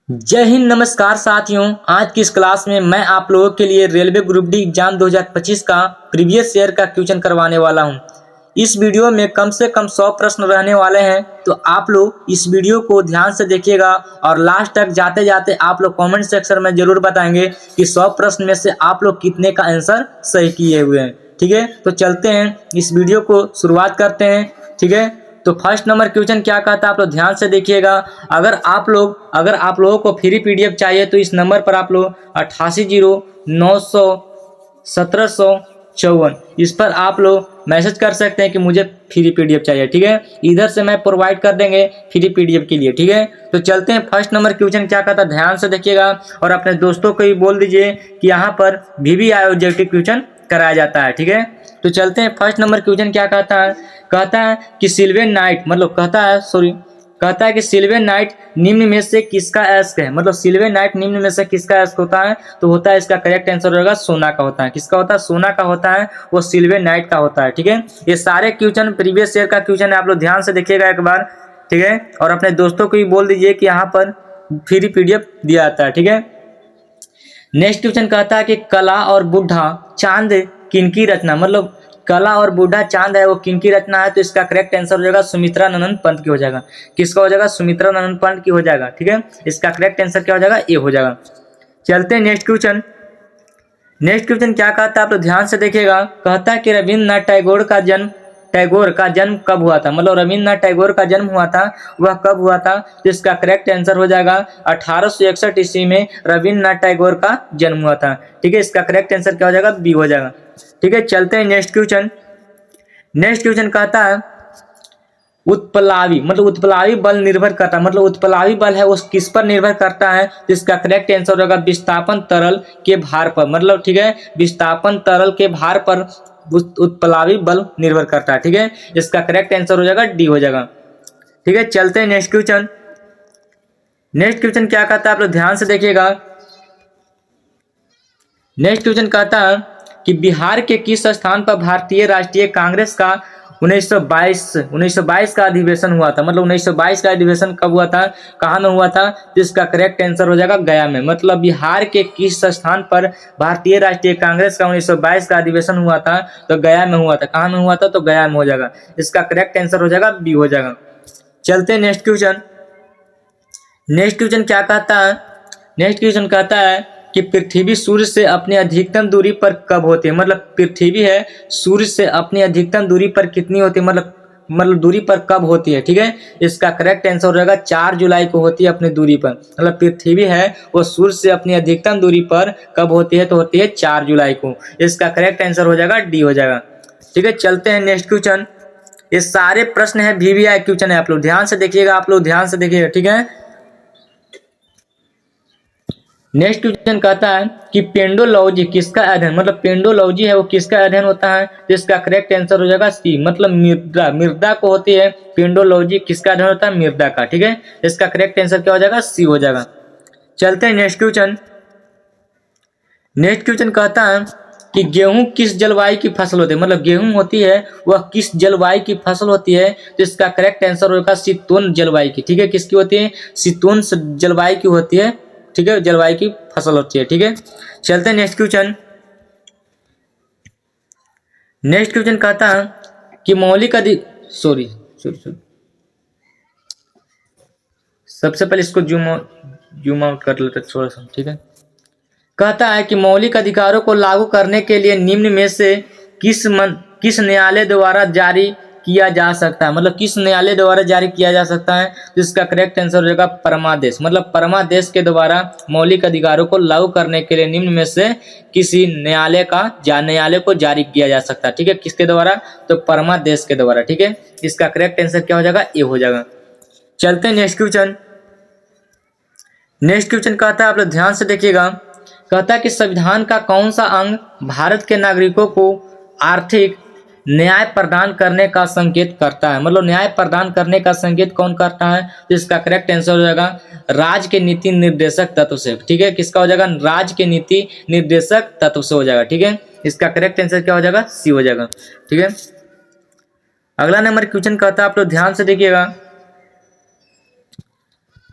जय हिंद, नमस्कार साथियों। आज की इस क्लास में मैं आप लोगों के लिए रेलवे ग्रुप डी एग्जाम 2025 का प्रीवियस ईयर का क्वेश्चन करवाने वाला हूं। इस वीडियो में कम से कम 100 प्रश्न रहने वाले हैं, तो आप लोग इस वीडियो को ध्यान से देखिएगा और लास्ट तक जाते जाते आप लोग कमेंट सेक्शन में जरूर बताएंगे कि 100 प्रश्न में से आप लोग कितने का आंसर सही किए हुए हैं। ठीक है, तो चलते हैं, इस वीडियो को शुरुआत करते हैं। ठीक है, तो फर्स्ट नंबर क्वेश्चन क्या कहता है, आप लोग ध्यान से देखिएगा। अगर आप लोगों को फ्री पीडीएफ चाहिए तो इस नंबर पर आप लोग 8809001754 इस पर आप लोग मैसेज कर सकते हैं कि मुझे फ्री पीडीएफ चाहिए। ठीक है, इधर से मैं प्रोवाइड कर देंगे फ्री पीडीएफ के लिए। ठीक है, तो चलते हैं, फर्स्ट नंबर क्वेश्चन क्या कहता है, ध्यान से देखिएगा और अपने दोस्तों को भी बोल दीजिए कि यहाँ पर VVI ऑब्जेक्टिव क्वेश्चन कराया जाता है। ठीक है, तो चलते हैं, फर्स्ट नंबर क्वेश्चन क्या कहता है कि सिल्वर नाइट कहता है कि सिल्वर नाइट निम्न में से किसका एस्क है। मतलब सिल्वर नाइट निम्न में से किसका एस्क होता है, तो होता है, इसका करेक्ट आंसर होगा सोना का होता है। किसका होता है? सोना का होता है, वो सिल्वर नाइट का होता है। ठीक है, ये सारे क्वेश्चन प्रीवियस ईयर का क्वेश्चन है, आप लोग ध्यान से देखिएगा एक बार। ठीक है, और अपने दोस्तों को भी बोल दीजिए कि यहाँ पर फ्री पीडीएफ दिया जाता है। ठीक है, नेक्स्ट क्वेश्चन कहता है कि कला और बुढ़ा चांद किनकी रचना, मतलब कला और बूढ़ा चांद है वो किनकी रचना है, तो इसका करेक्ट आंसर हो जाएगा सुमित्रानंद पंत की हो जाएगा। किसका हो जाएगा? सुमित्रानंद पंत की हो जाएगा। ठीक है, इसका करेक्ट आंसर क्या हो जाएगा? ए हो जाएगा। चलते हैं नेक्स्ट क्वेश्चन। नेक्स्ट क्वेश्चन क्या कहता है, आप लोग ध्यान से देखिएगा। कहता है कि रविन्द्रनाथ टैगोर का जन्म कब हुआ था, मतलब रविन्द्रनाथ टैगोर का जन्म हुआ था, वह कब हुआ था, तो इसका करेक्ट आंसर हो जाएगा 1861 ईस्वी में रविन्द्रनाथ टैगोर का जन्म हुआ था। ठीक है, इसका करेक्ट आंसर क्या हो जाएगा? बी हो जाएगा। ठीक है, चलते हैं नेक्स्ट क्वेश्चन। नेक्स्ट क्वेश्चन कहता है उत्प्लावी, मतलब उत्प्लावी बल निर्भर करता है, मतलब उत्प्लावी बल है वो किस पर निर्भर करता है, तो इसका करेक्ट आंसर होगा विस्थापन तरल के भार पर। मतलब ठीक है, विस्थापन तरल के भार पर उत्प्लावी बल निर्भर करता है। ठीक है, इसका करेक्ट आंसर हो जाएगा डी हो जाएगा। ठीक है, चलते हैं नेक्स्ट क्वेश्चन। नेक्स्ट क्वेश्चन क्या कहता है, आप लोग ध्यान से देखिएगा। नेक्स्ट क्वेश्चन कहता है कि बिहार के किस स्थान पर भारतीय राष्ट्रीय कांग्रेस का 1922 का अधिवेशन हुआ था। मतलब 1922 का अधिवेशन कब हुआ था, कहाँ में हुआ था, तो इसका करेक्ट आंसर हो जाएगा गया में। मतलब बिहार के किस स्थान पर भारतीय राष्ट्रीय कांग्रेस का 1922 का अधिवेशन हुआ था, तो गया में हुआ था। कहाँ में हुआ था, तो गया में हो जाएगा। इसका करेक्ट आंसर हो जाएगा बी हो जाएगा। चलते हैं नेक्स्ट क्वेश्चन। नेक्स्ट क्वेश्चन क्या कहता है, नेक्स्ट क्वेश्चन कहता है कि पृथ्वी सूर्य से अपनी अधिकतम दूरी पर कब होती है। मतलब पृथ्वी है सूर्य से अपनी अधिकतम दूरी पर कितनी होती है, मतलब दूरी पर कब होती है। ठीक है, इसका करेक्ट आंसर हो जाएगा 4 जुलाई को होती है अपनी दूरी पर। मतलब पृथ्वी है वो सूर्य से अपनी अधिकतम दूरी पर कब होती है, तो होती है 4 जुलाई को। इसका करेक्ट आंसर हो जाएगा डी हो जाएगा। ठीक है, चलते हैं नेक्स्ट क्वेश्चन। ये सारे प्रश्न है VVI क्वेश्चन है, आप लोग ध्यान से देखिएगा, आप लोग ध्यान से देखिएगा। ठीक है, नेक्स्ट क्वेश्चन कहता है कि पेंडोलॉजी किसका अध्ययन, मतलब पेंडोलॉजी है वो किसका अध्ययन होता है, तो इसका करेक्ट आंसर हो जाएगा सी, मतलब मृदा को होती है पेंडोलॉजी, किसका अध्ययन होता है, मृदा का। ठीक है, इसका करेक्ट आंसर क्या हो जाएगा? सी हो जाएगा। चलते हैं नेक्स्ट क्वेश्चन। नेक्स्ट क्वेश्चन कहता है कि गेहूं किस जलवायु की फसल होती है, मतलब गेहूं होती है वह किस जलवायु की फसल होती है, तो इसका करेक्ट आंसर होगा शीतोष्ण जलवायु की। ठीक है, किसकी होती है? शीतोष्ण जलवायु की होती है। ठीक है, जलवायु की फसल होती है। ठीक है, चलते हैं नेक्स्ट क्वेश्चन। नेक्स्ट क्वेश्चन कहता है कि मौलिक सॉरी सॉरी सबसे पहले इसको जूम आउट कर लेते थोड़ा सा। ठीक है, कहता है कि मौलिक अधिकारों को लागू करने के लिए निम्न में से किस न्यायालय द्वारा जारी किया जा सकता है, मतलब किस न्यायालय द्वारा जारी किया जा सकता है, तो इसका करेक्ट आंसर हो जाएगा परमादेश। मतलब परमादेश के द्वारा मौलिक अधिकारों को लागू करने के लिए निम्न में से किसी न्यायालय को जारी किया जा सकता है। ठीक है, किसके द्वारा, तो परमादेश के द्वारा। ठीक है, इसका करेक्ट आंसर क्या हो जाएगा? ए हो जाएगा। चलते हैं नेक्स्ट क्वेश्चन। नेक्स्ट क्वेश्चन कहता है, आप लोग ध्यान से देखिएगा। कहता है कि संविधान का कौन सा अंग भारत के नागरिकों को आर्थिक न्याय प्रदान करने का संकेत करता है, मतलब न्याय प्रदान करने का संकेत कौन करता है, तो इसका करेक्ट आंसर हो जाएगा राज्य के नीति निर्देशक तत्व से। ठीक है, किसका हो जाएगा? राज्य के नीति निर्देशक तत्व से हो जाएगा। ठीक है, इसका करेक्ट आंसर क्या हो जाएगा? सी हो जाएगा। ठीक है, अगला नंबर क्वेश्चन कहता है, आप लोग ध्यान से देखिएगा।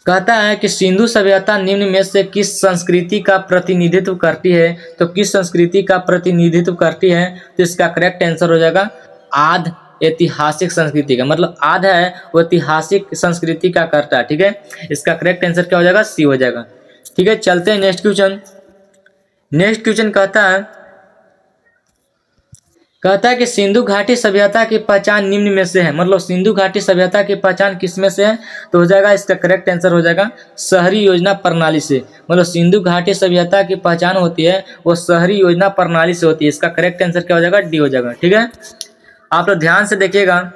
कहता है कि सिंधु सभ्यता निम्न में से किस संस्कृति का प्रतिनिधित्व करती है। तो किस संस्कृति का प्रतिनिधित्व करती है, तो इसका करेक्ट आंसर हो जाएगा आद ऐतिहासिक संस्कृति का। मतलब आद है वो ऐतिहासिक संस्कृति का करता है। ठीक है, इसका करेक्ट आंसर क्या हो जाएगा, सी हो जाएगा। ठीक है, चलते हैं नेक्स्ट क्वेश्चन। नेक्स्ट क्वेश्चन कहता है कि सिंधु घाटी सभ्यता की पहचान निम्न में से है। मतलब सिंधु घाटी सभ्यता की पहचान किस में से है, तो हो जाएगा इसका करेक्ट आंसर हो जाएगा शहरी योजना प्रणाली से। मतलब सिंधु घाटी सभ्यता की पहचान होती है वो शहरी योजना प्रणाली से होती है। इसका करेक्ट आंसर क्या हो जाएगा, डी हो जाएगा। ठीक है, आप लोग ध्यान से देखिएगा।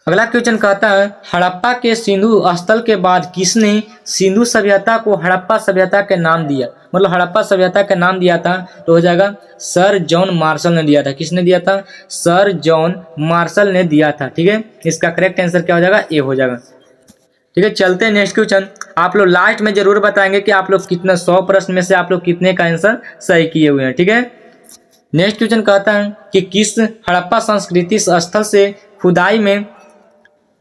अगला क्वेश्चन कहता है हड़प्पा के सिंधु स्थल के बाद किसने सिंधु सभ्यता को हड़प्पा सभ्यता के नाम दिया। मतलब हड़प्पा सभ्यता का नाम दिया था, तो हो जाएगा सर जॉन मार्शल ने दिया था। किसने दिया था, सर जॉन मार्शल ने दिया था। ठीक है, इसका करेक्ट आंसर क्या हो जाएगा, ए हो जाएगा। ठीक है, चलते हैं नेक्स्ट क्वेश्चन। आप लोग लास्ट में जरूर बताएंगे कि आप लोग कितना 100 प्रश्न में से आप लोग कितने का आंसर सही किए हुए हैं। ठीक है, नेक्स्ट क्वेश्चन कहता है कि किस हड़प्पा संस्कृति स्थल से खुदाई में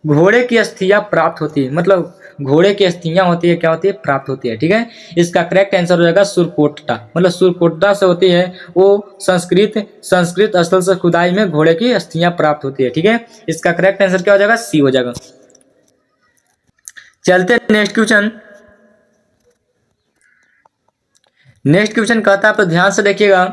घोड़े की अस्थियां प्राप्त होती है। मतलब घोड़े की अस्थियां होती है, क्या होती है, प्राप्त होती है। ठीक है, इसका करेक्ट आंसर हो जाएगा सुरकोटा। मतलब सुरकोटा से होती है वो संस्कृत स्थल से खुदाई में घोड़े की अस्थियां प्राप्त होती है। ठीक है, इसका करेक्ट आंसर क्या हो जाएगा, सी हो जाएगा। चलते नेक्स्ट क्वेश्चन। नेक्स्ट क्वेश्चन कहता है, आप ध्यान से देखिएगा।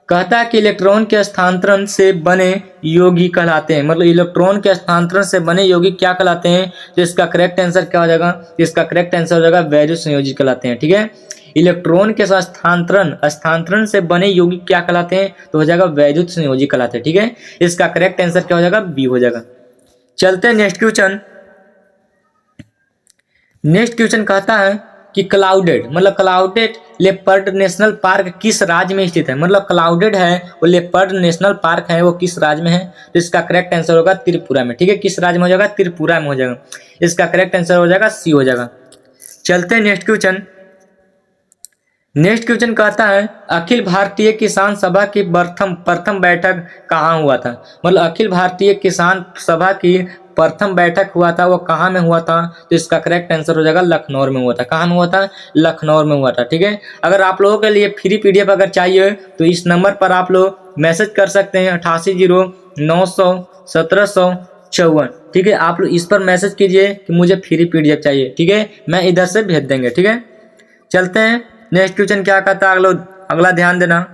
कहता है कि इलेक्ट्रॉन के स्थानांतरण से बने यौगिक कहलाते हैं। मतलब इलेक्ट्रॉन के स्थानांतरण से बने यौगिक क्या कहलाते हैं, तो इसका करेक्ट आंसर क्या हो जाएगा, इसका करेक्ट आंसर हो जाएगा वैद्युत संयोजी कहलाते हैं। ठीक है, इलेक्ट्रॉन के स्थानांतरण से बने यौगिक क्या कहलाते हैं, तो हो जाएगा वैद्युत संयोजी कहलाते हैं। ठीक है, इसका करेक्ट आंसर क्या हो जाएगा, बी हो जाएगा। चलते हैं नेक्स्ट क्वेश्चन। नेक्स्ट क्वेश्चन कहता है कि क्लाउडेड लेपर्ड नेशनल पार्क किस राज्य में स्थित है। मतलब क्लाउडेड है वो लेपर्ड नेशनल पार्क है वो किस राज्य में है, तो इसका करेक्ट आंसर होगा त्रिपुरा में। ठीक है, किस राज्य में हो जाएगा, त्रिपुरा में हो जाएगा। इसका करेक्ट आंसर हो जाएगा सी हो जाएगा। चलते हैं नेक्स्ट क्वेश्चन। नेक्स्ट क्वेश्चन कहता है अखिल भारतीय किसान सभा की प्रथम बैठक कहाँ हुआ था। मतलब अखिल भारतीय किसान सभा की प्रथम बैठक हुआ था वो कहाँ में हुआ था, तो इसका करेक्ट आंसर हो जाएगा लखनऊ में हुआ था। कहाँ में हुआ था, लखनऊ में हुआ था। ठीक है, अगर आप लोगों के लिए फ्री पीडीएफ अगर चाहिए तो इस नंबर पर आप लोग मैसेज कर सकते हैं 8809001754। ठीक है, आप लोग इस पर मैसेज कीजिए कि मुझे फ्री पीडीएफ चाहिए। ठीक है, मैं इधर से भेज देंगे। ठीक है, चलते हैं नेक्स्ट क्वेश्चन क्या कहता है, अगला ध्यान देना।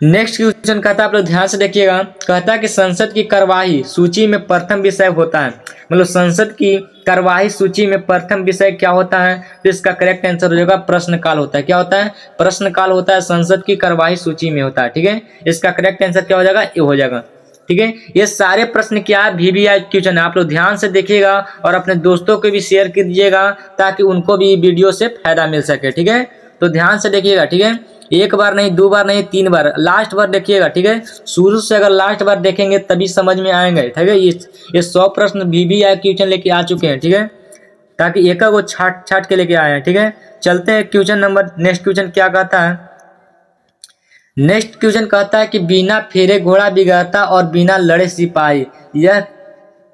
नेक्स्ट क्वेश्चन कहता है, आप लोग ध्यान से देखिएगा। कहता है कि संसद की कार्यवाही सूची में प्रथम विषय होता है। मतलब संसद की कार्यवाही सूची में प्रथम विषय क्या होता है, तो इसका करेक्ट आंसर हो जाएगा प्रश्नकाल होता है। क्या होता है, प्रश्नकाल होता है, संसद की कार्यवाही सूची में होता है। ठीक है, इसका करेक्ट आंसर क्या हो जाएगा, ए हो जाएगा। ठीक है, ये सारे प्रश्न क्या VVI क्वेश्चन है, आप लोग ध्यान से देखिएगा और अपने दोस्तों को भी शेयर कर दीजिएगा ताकि उनको भी वीडियो से फायदा मिल सके। ठीक है, तो ध्यान से देखिएगा। ठीक है, एक बार नहीं, 2 बार नहीं, 3 बार, लास्ट बार देखिएगा। ठीक है, शुरू से अगर लास्ट बार देखेंगे तभी समझ में आएंगे। ठीक है, ये 100 प्रश्न VVI क्वेश्चन लेके आ चुके हैं। ठीक है, ताकि एक वो छाट के लेके आए हैं। ठीक है, चलते हैं क्वेश्चन नंबर। नेक्स्ट क्वेश्चन क्या कहता है, नेक्स्ट क्वेश्चन कहता है कि बिना फेरे घोड़ा बिगड़ता और बिना लड़े सिपाही, यह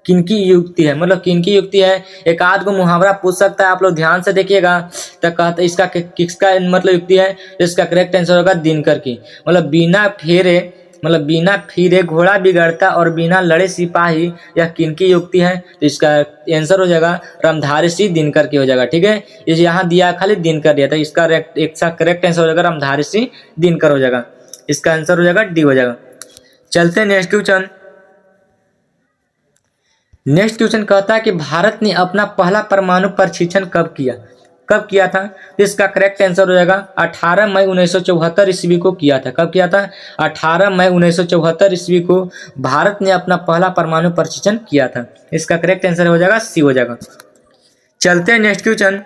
किनकी युक्ति है। मतलब किनकी युक्ति है, एक आध को मुहावरा पूछ सकता है। आप लोग ध्यान से देखिएगा तो कहता है इसका किसका मतलब युक्ति है, इसका करेक्ट आंसर होगा दिनकर की। मतलब बिना फिरे घोड़ा बिगड़ता और बिना लड़े सिपाही, यह किनकी युक्ति है, तो इसका आंसर हो जाएगा रामधारी सिंह दिनकर की हो जाएगा। ठीक है, इस यहाँ दिया खाली दिनकर दिया था, इसका करेक्ट आंसर हो जाएगा रामधारी सिंह दिनकर हो जाएगा। इसका आंसर हो जाएगा डी हो जाएगा। चलते हैं नेक्स्ट क्वेश्चन। नेक्स्ट क्वेश्चन कहता है कि भारत ने अपना पहला परमाणु परीक्षण कब किया था, तो इसका करेक्ट आंसर हो जाएगा 18 मई 1974 ईस्वी को किया था। कब किया था, 18 मई 1974 ईस्वी को भारत ने अपना पहला परमाणु परीक्षण किया था। इसका करेक्ट आंसर हो जाएगा सी हो जाएगा। चलते हैं नेक्स्ट क्वेश्चन।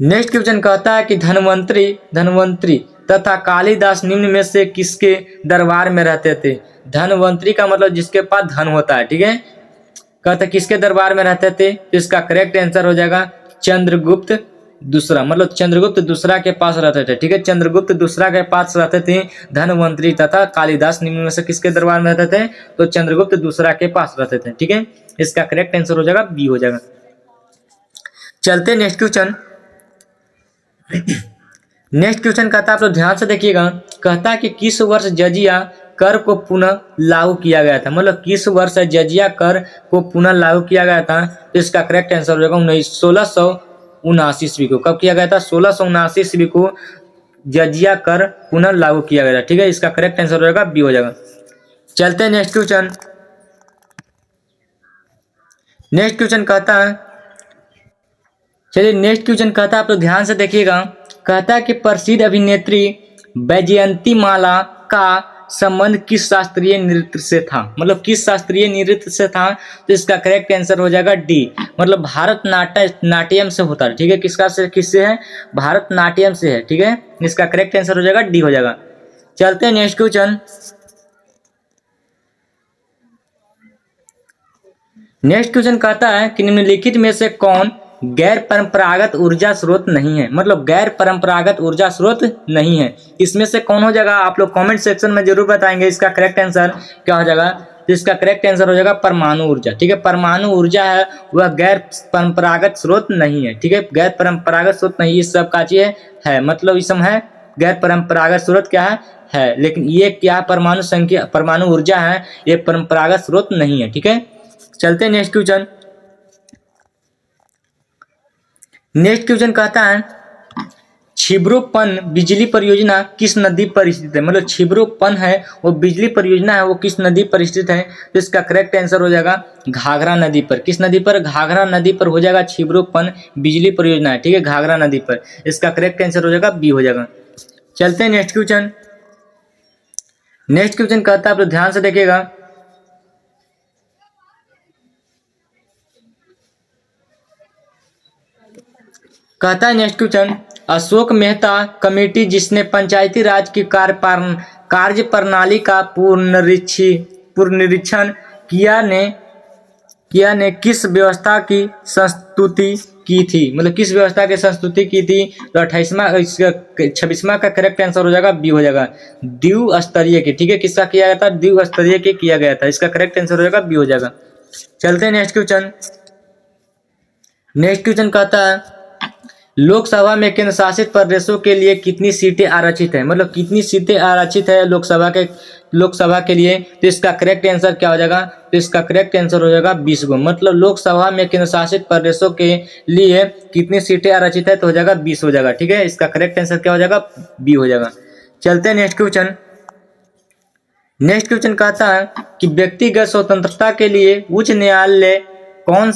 नेक्स्ट क्वेश्चन कहता है कि धनवंतरी तथा कालिदास निम्न में से किसके दरबार में रहते थे। धनवंतरी का मतलब जिसके पास धन होता है। ठीक है, कहता किसके दरबार में रहते थे, तो इसका करेक्ट आंसर हो जाएगा चंद्रगुप्त दूसरा मतलब चंद्रगुप्त दूसरा के पास रहते थे, ठीक है। चंद्रगुप्त दूसरा के पास रहते थे धनवंतरी तथा कालिदास निम्न में से किसके दरबार में रहते थे? तो चंद्रगुप्त दूसरा के पास रहते थे, ठीक है। इसका करेक्ट आंसर हो जाएगा बी हो जाएगा। चलते नेक्स्ट क्वेश्चन। नेक्स्ट क्वेश्चन कहता है, आप लोग ध्यान से देखिएगा, कहता है कि किस वर्ष जजिया कर को पुनः लागू किया गया था? मतलब किस वर्ष जजिया कर को पुनः लागू किया गया था? तो इसका करेक्ट आंसर हो जाएगा 1679 ईस्वी को। कब किया गया था? 1679 ईस्वी को जजिया कर पुनः लागू किया गया था, ठीक है। इसका करेक्ट आंसर हो जाएगा बी हो जाएगा। चलते हैं नेक्स्ट क्वेश्चन। नेक्स्ट क्वेश्चन कहता है, चलिए नेक्स्ट क्वेश्चन कहता है, आप लोग ध्यान से देखिएगा, कहता है कि प्रसिद्ध अभिनेत्री वैजयंती माला का संबंध किस शास्त्रीय नृत्य से था? मतलब किस शास्त्रीय नृत्य से था? तो इसका करेक्ट आंसर हो जाएगा डी, मतलब भारत नाट्यम से होता है, ठीक है। किसका से किससे है? भारत नाट्यम से है, ठीक है। इसका करेक्ट आंसर हो जाएगा डी हो जाएगा। चलते हैं नेक्स्ट क्वेश्चन। नेक्स्ट क्वेश्चन कहता है कि निम्नलिखित में से कौन गैर परंपरागत ऊर्जा स्रोत नहीं है? मतलब गैर परंपरागत ऊर्जा स्रोत नहीं है, इसमें से कौन हो जाएगा? आप लोग कमेंट सेक्शन में जरूर बताएंगे इसका करेक्ट आंसर क्या हो जाएगा। तो इसका करेक्ट आंसर हो जाएगा परमाणु ऊर्जा, ठीक है। परमाणु ऊर्जा है वह गैर परंपरागत स्रोत नहीं है, ठीक है। गैर परंपरागत स्रोत नहीं, इस सब का चीज है, मतलब इसम है गैर परंपरागत स्रोत क्या है, लेकिन ये क्या परमाणु ऊर्जा है, ये परंपरागत स्रोत नहीं है, ठीक है। चलते हैं नेक्स्ट क्वेश्चन। नेक्स्ट क्वेश्चन कहता है, छिब्रोपन बिजली परियोजना किस नदी पर स्थित है? मतलब छिब्रोपन है वो बिजली परियोजना है, वो किस नदी पर स्थित है? तो इसका करेक्ट आंसर हो जाएगा घाघरा नदी पर। किस नदी पर? घाघरा नदी पर हो जाएगा छिब्रोपन बिजली परियोजना है, ठीक है, घाघरा नदी पर। इसका करेक्ट आंसर हो जाएगा बी हो जाएगा। चलते हैं नेक्स्ट क्वेश्चन। नेक्स्ट क्वेश्चन कहता है, आप लोग ध्यान से देखिएगा, कहता है next question, Ashok Mehta committee जिसने पंचायती राज की कार्य प्रणाली का पुनरीक्षण किया ने किस व्यवस्था की संस्तुति की थी? मतलब किस व्यवस्था की संस्तुति की थी? तो 26वां का करेक्ट आंसर हो जाएगा बी हो जाएगा, द्विस्तरीय की, ठीक है। किसका किया गया था? द्विस्तरीय के किया गया था। इसका करेक्ट आंसर हो जाएगा बी हो जाएगा। चलते हैं नेक्स्ट क्वेश्चन। नेक्स्ट क्वेश्चन कहता है, लोकसभा में केंद्र शासित प्रदेशों के लिए कितनी सीटें आरक्षित है? मतलब कितनी सीटें आरक्षित है लोकसभा के लिए? तो इसका करेक्ट आंसर क्या हो जाएगा? तो इसका करेक्ट आंसर हो जाएगा 20 गो। मतलब लोकसभा में केंद्र शासित प्रदेशों के लिए कितनी सीटें आरक्षित है? तो हो जाएगा 20 हो जाएगा, ठीक है। इसका करेक्ट आंसर क्या हो जाएगा? बी हो जाएगा। चलते हैं नेक्स्ट क्वेश्चन। नेक्स्ट क्वेश्चन कहता है कि व्यक्तिगत स्वतंत्रता के लिए उच्च न्यायालय कौन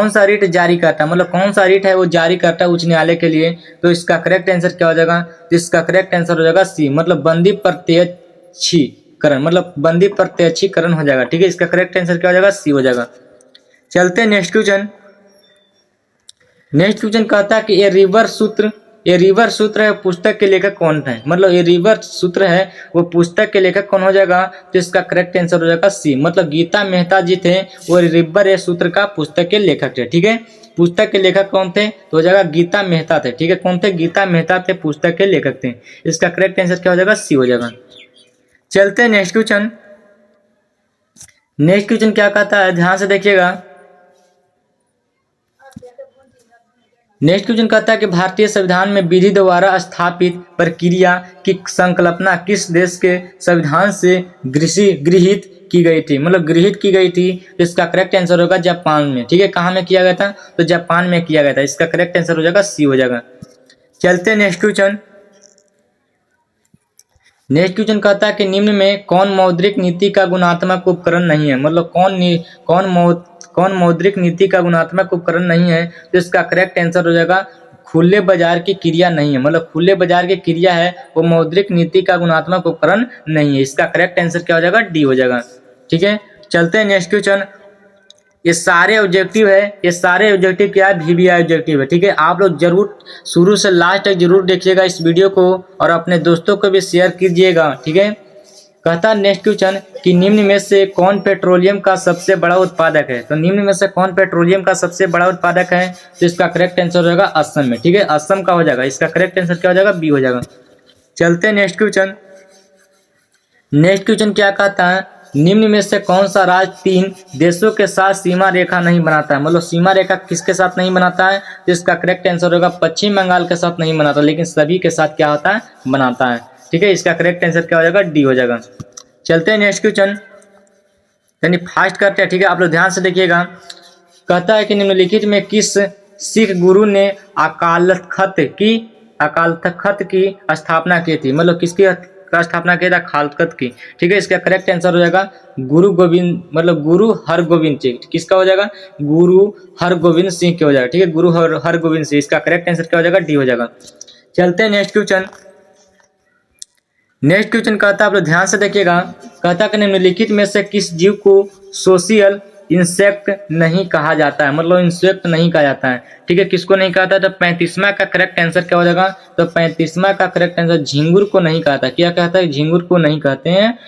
सा रिट जारी करता है? मतलब कौन सा रिट है वो जारी करता है उच्च न्यायालय के लिए? तो इसका करेक्ट आंसर क्या हो जाएगा? तो इसका करेक्ट आंसर हो जाएगा सी, मतलब बंदी प्रत्यक्षीकरण, मतलब बंदी प्रत्यक्षीकरण हो जाएगा, ठीक है। इसका करेक्ट आंसर क्या हो जाएगा? सी हो जाएगा। चलते हैं नेक्स्ट क्वेश्चन। नेक्स्ट क्वेश्चन कहता है कि ये रिवर सूत्र है पुस्तक के लेखक कौन है? मतलब ये रिवर सूत्र है वो पुस्तक के लेखक कौन हो जाएगा? तो इसका करेक्ट आंसर हो जाएगा सी, मतलब गीता मेहता जी थे वो रिवर ये सूत्र का पुस्तक के लेखक थे, ठीक है। पुस्तक के लेखक कौन थे? तो हो जाएगा गीता मेहता थे, ठीक है। कौन थे? गीता मेहता थे, पुस्तक के लेखक थे। इसका करेक्ट आंसर क्या हो जाएगा? सी हो जाएगा। चलते हैं नेक्स्ट क्वेश्चन। नेक्स्ट क्वेश्चन क्या कहता है, ध्यान से देखिएगा। नेक्स्ट क्वेश्चन कहता है कि भारतीय संविधान में विधि द्वारा स्थापित प्रक्रिया की संकल्पना किस देश के संविधान से गृहीत की गई थी? मतलब गृहीत की गई थी। तो इसका करेक्ट आंसर होगा जापान में, ठीक है। कहाँ में किया गया था? तो जापान में किया गया था। इसका करेक्ट आंसर हो जाएगा सी हो जाएगा। चलते हैं नेक्स्ट क्वेश्चन। नेक्स्ट क्वेश्चन कहता है कि निम्न में कौन मौद्रिक नीति का गुणात्मक उपकरण नहीं है? मतलब कौन मौद्रिक नीति का गुणात्मक उपकरण नहीं है? तो इसका करेक्ट आंसर हो जाएगा खुले बाजार की क्रिया नहीं है। मतलब खुले बाजार की क्रिया है वो मौद्रिक नीति का गुणात्मक उपकरण नहीं है। इसका करेक्ट आंसर क्या हो जाएगा? डी हो जाएगा, ठीक है। चलते हैं नेक्स्ट क्वेश्चन। ये सारे ऑब्जेक्टिव है, ये सारे ऑब्जेक्टिव क्या है? VBI ऑब्जेक्टिव है, ठीक है। आप लोग जरूर शुरू से लास्ट तक जरूर देखिएगा इस वीडियो को और अपने दोस्तों को भी शेयर कीजिएगा, ठीक है। कहता है नेक्स्ट क्वेश्चन कि निम्न में से कौन पेट्रोलियम का सबसे बड़ा उत्पादक है। तो निम्न में से कौन पेट्रोलियम का सबसे बड़ा उत्पादक है, तो इसका करेक्ट आंसर हो जाएगा असम में। ठीक है, असम का हो जाएगा, इसका करेक्ट आंसर क्या हो जाएगा, बी हो जाएगा। चलते हैं नेक्स्ट क्वेश्चन। नेक्स्ट क्वेश्चन क्या कहता है, निम्न में से कौन सा राज्य 3 देशों के साथ सीमा रेखा नहीं बनाता है। मतलब सीमा रेखा किसके साथ नहीं बनाता है, तो इसका करेक्ट आंसर होगा पश्चिम बंगाल के साथ नहीं बनाता, लेकिन सभी के साथ क्या होता है, बनाता है। ठीक है, इसका करेक्ट आंसर क्या हो जाएगा, डी हो जाएगा। चलते हैं नेक्स्ट क्वेश्चन, यानी फास्ट करते हैं। ठीक है, आप लोग ध्यान से देखिएगा। कहता है कि निम्नलिखित में किस सिख गुरु ने अकाल तख्त की स्थापना की थी। मतलब किसकी का स्थापना किया था, खालकत की। ठीक है, इसका करेक्ट आंसर हो जाएगा गुरु गोविंद, मतलब गुरु हरगोविंद सिंह। किसका हो जाएगा, गुरु हरगोविंद सिंह के हो जाएगा। ठीक है, गुरु हरगोविंद सिंह, इसका करेक्ट आंसर क्या हो जाएगा, डी हो जाएगा। चलते हैं नेक्स्ट क्वेश्चन। नेक्स्ट क्वेश्चन कहता है, आप लोग ध्यान से देखिएगा। कहता है कि निम्नलिखित में से किस जीव को सोशियल इंसेक्ट नहीं कहा जाता है। मतलब इंसेक्ट नहीं कहा जाता है। ठीक है, किसको नहीं कहता है, तो 35वां का करेक्ट आंसर क्या हो जाएगा, तो 35वां का करेक्ट आंसर झिंगुर को नहीं कहता। क्या कहता है, झिंगुर को नहीं कहते हैं,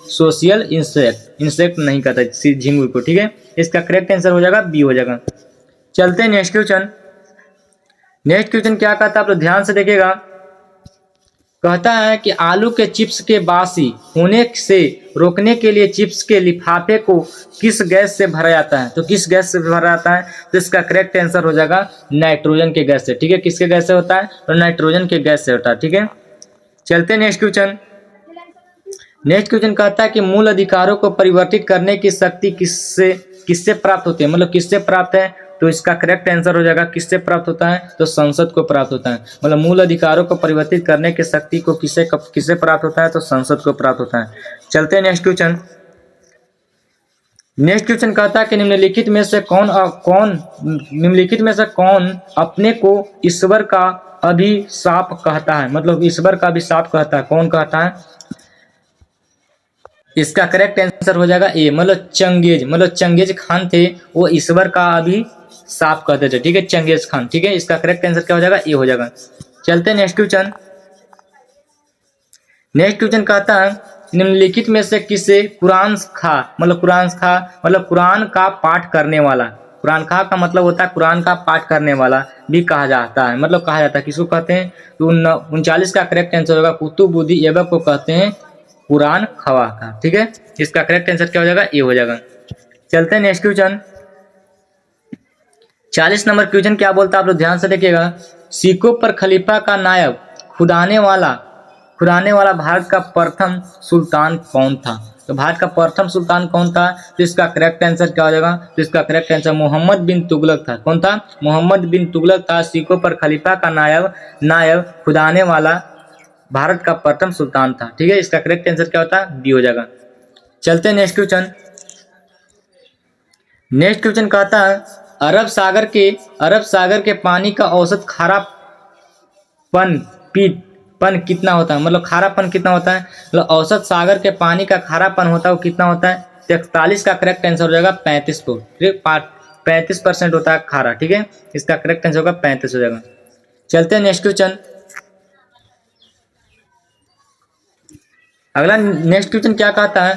सोशियल इंसेक्ट नहीं कहता झिंगुर को। ठीक है, इसका करेक्ट आंसर हो जाएगा बी हो जाएगा। चलते हैं नेक्स्ट क्वेश्चन। नेक्स्ट क्वेश्चन क्या कहता है, आप लोग ध्यान से देखिएगा। कहता है कि आलू के चिप्स के बासी होने से रोकने के लिए चिप्स के लिफाफे को किस गैस से भरा जाता है। तो किस गैस से भरा जाता है, तो इसका करेक्ट आंसर हो जाएगा नाइट्रोजन के गैस से। ठीक है, किसके गैस से होता है, तो नाइट्रोजन के गैस से होता है। ठीक है, चलते हैं नेक्स्ट क्वेश्चन। नेक्स्ट क्वेश्चन कहता है कि मूल अधिकारों को परिवर्तित करने की शक्ति किससे प्राप्त होती है। मतलब किससे प्राप्त है, तो इसका करेक्ट आंसर हो जाएगा किससे प्राप्त होता है, तो संसद को प्राप्त होता है। मतलब मूल अधिकारों को परिवर्तित करने की शक्ति को किससे प्राप्त होता है, तो संसद को प्राप्त होता है। चलते हैं नेक्स्ट क्वेश्चन। नेक्स्ट क्वेश्चन कहता है कि निम्नलिखित में से कौन अपने को ईश्वर का अभिशाप कहता है। मतलब ईश्वर का अभिशाप कहता है, कौन कहता है, इसका करेक्ट आंसर हो जाएगा ए। मतलब चंगेज खान थे, वो ईश्वर का अभिशाप कहते थे। ठीक है, चंगेज खान। ठीक है, इसका करेक्ट आंसर क्या हो जाएगा, ए हो जाएगा। चलते हैं नेक्स्ट क्वेश्चन। नेक्स्ट क्वेश्चन कहता है निम्नलिखित में से किसे कुरान का पाठ करने वाला। कुरान खा का मतलब होता है कुरान का पाठ करने वाला भी कहा जाता है। मतलब कहा जाता है, किसको कहते हैं, तो 39 का करेक्ट आंसर होगा कुतुबुद्दीन ऐबक को कहते हैं कुरान खवा का। ठीक है, इसका करेक्ट आंसर क्या हो जाएगा, ए हो जाएगा। चलते हैं नेक्स्ट क्वेश्चन। 40 नंबर क्वेश्चन क्या बोलता है, आप लोग ध्यान से देखिएगा। सिखों पर खलीफा का नायब खुदाने वाला भारत का प्रथम सुल्तान कौन था। तो भारत का प्रथम सुल्तान कौन था, तो इसका करेक्ट आंसर क्या हो जाएगा, तो इसका करेक्ट आंसर मोहम्मद बिन तुगलक था। कौन था, मोहम्मद बिन तुगलक था। सिखों पर खलीफा का नायब खुदाने वाला भारत का प्रथम सुल्तान था। ठीक है, इसका करेक्ट आंसर क्या होता है, बी हो जाएगा। चलते हैं नेक्स्ट क्वेश्चन। नेक्स्ट क्वेश्चन कहता है अरब सागर के पानी का औसत खारापन कितना होता है। मतलब खारापन कितना होता है, मतलब औसत सागर के पानी का खारापन होता है वो कितना होता है, 41 का करेक्ट आंसर हो जाएगा 35 को। ठीक, 35% होता है खारा। ठीक है, इसका करेक्ट आंसर होगा 35 हो जाएगा। चलते हैं नेक्स्ट क्वेश्चन। अगला नेक्स्ट क्वेश्चन क्या कहता है,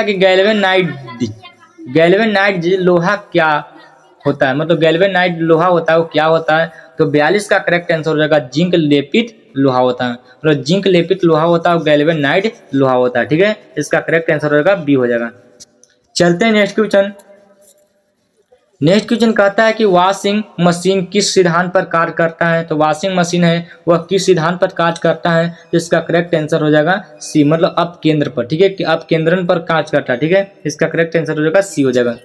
कि गैल्वेनाइट लोहा क्या होता है। मतलब गैल्वेनाइट लोहा होता है वो क्या होता है, तो 42 का करेक्ट आंसर हो जाएगा जिंक लेपित लोहा होता है। मतलब जिंक लेपित लोहा होता है, गैल्वेनाइट लोहा होता है। ठीक है, इसका करेक्ट आंसर होगा बी हो जाएगा। चलते हैं नेक्स्ट क्वेश्चन। नेक्स्ट क्वेश्चन कहता है कि वॉशिंग मशीन किस सिद्धांत पर कार्य करता है। तो वॉशिंग मशीन है वह किस सिद्धांत पर कार्य करता है, तो इसका करेक्ट आंसर हो जाएगा सी। मतलब अप केंद्र पर। ठीक है, कि अप केंद्रन पर कार्य करता है। ठीक है, इसका करेक्ट आंसर हो जाएगा सी हो जाएगा।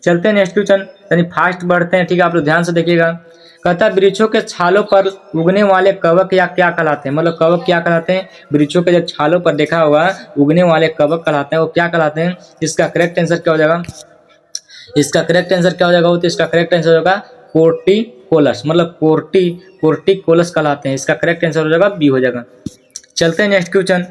चलते हैं नेक्स्ट क्वेश्चन, यानी फास्ट बढ़ते हैं। ठीक है, आप लोग ध्यान से देखिएगा। कहता है वृक्षों के छालों पर उगने वाले कवक या क्या कहलाते हैं। मतलब कवक क्या कहलाते हैं, वृक्षों के जब छालों पर देखा होगा उगने वाले कवक कहलाते हैं, वो क्या कहलाते हैं। इसका करेक्ट आंसर क्या हो जाएगा, इसका करेक्ट आंसर क्या हो जाएगा, तो इसका करेक्ट आंसर होगा कोर्टिकोलस। मतलब कोर्टिकोलस कहलाते हैं। इसका करेक्ट आंसर हो जाएगा बी हो जाएगा। चलते हैं नेक्स्ट क्वेश्चन।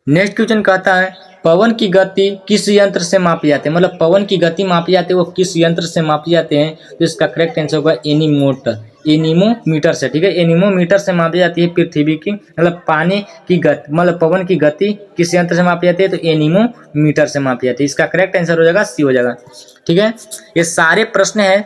नेक्स्ट क्वेश्चन कहता है पवन की गति किस यंत्र से मापी जाती है। मतलब पवन की गति मापी जाती है वो किस यंत्र से मापी जाते हैं, तो इसका करेक्ट आंसर होगा एनीमोटर। एनीमोमीटर से, ठीक है। एनीमोमीटर से मापी जाती है पृथ्वी की मतलब पानी की गति मतलब पवन की गति किस यंत्र से मापी जाती है, तो एनीमोमीटर से मापी जाती है। इसका करेक्ट आंसर हो जाएगा सी हो जाएगा, ठीक है। ये सारे प्रश्न है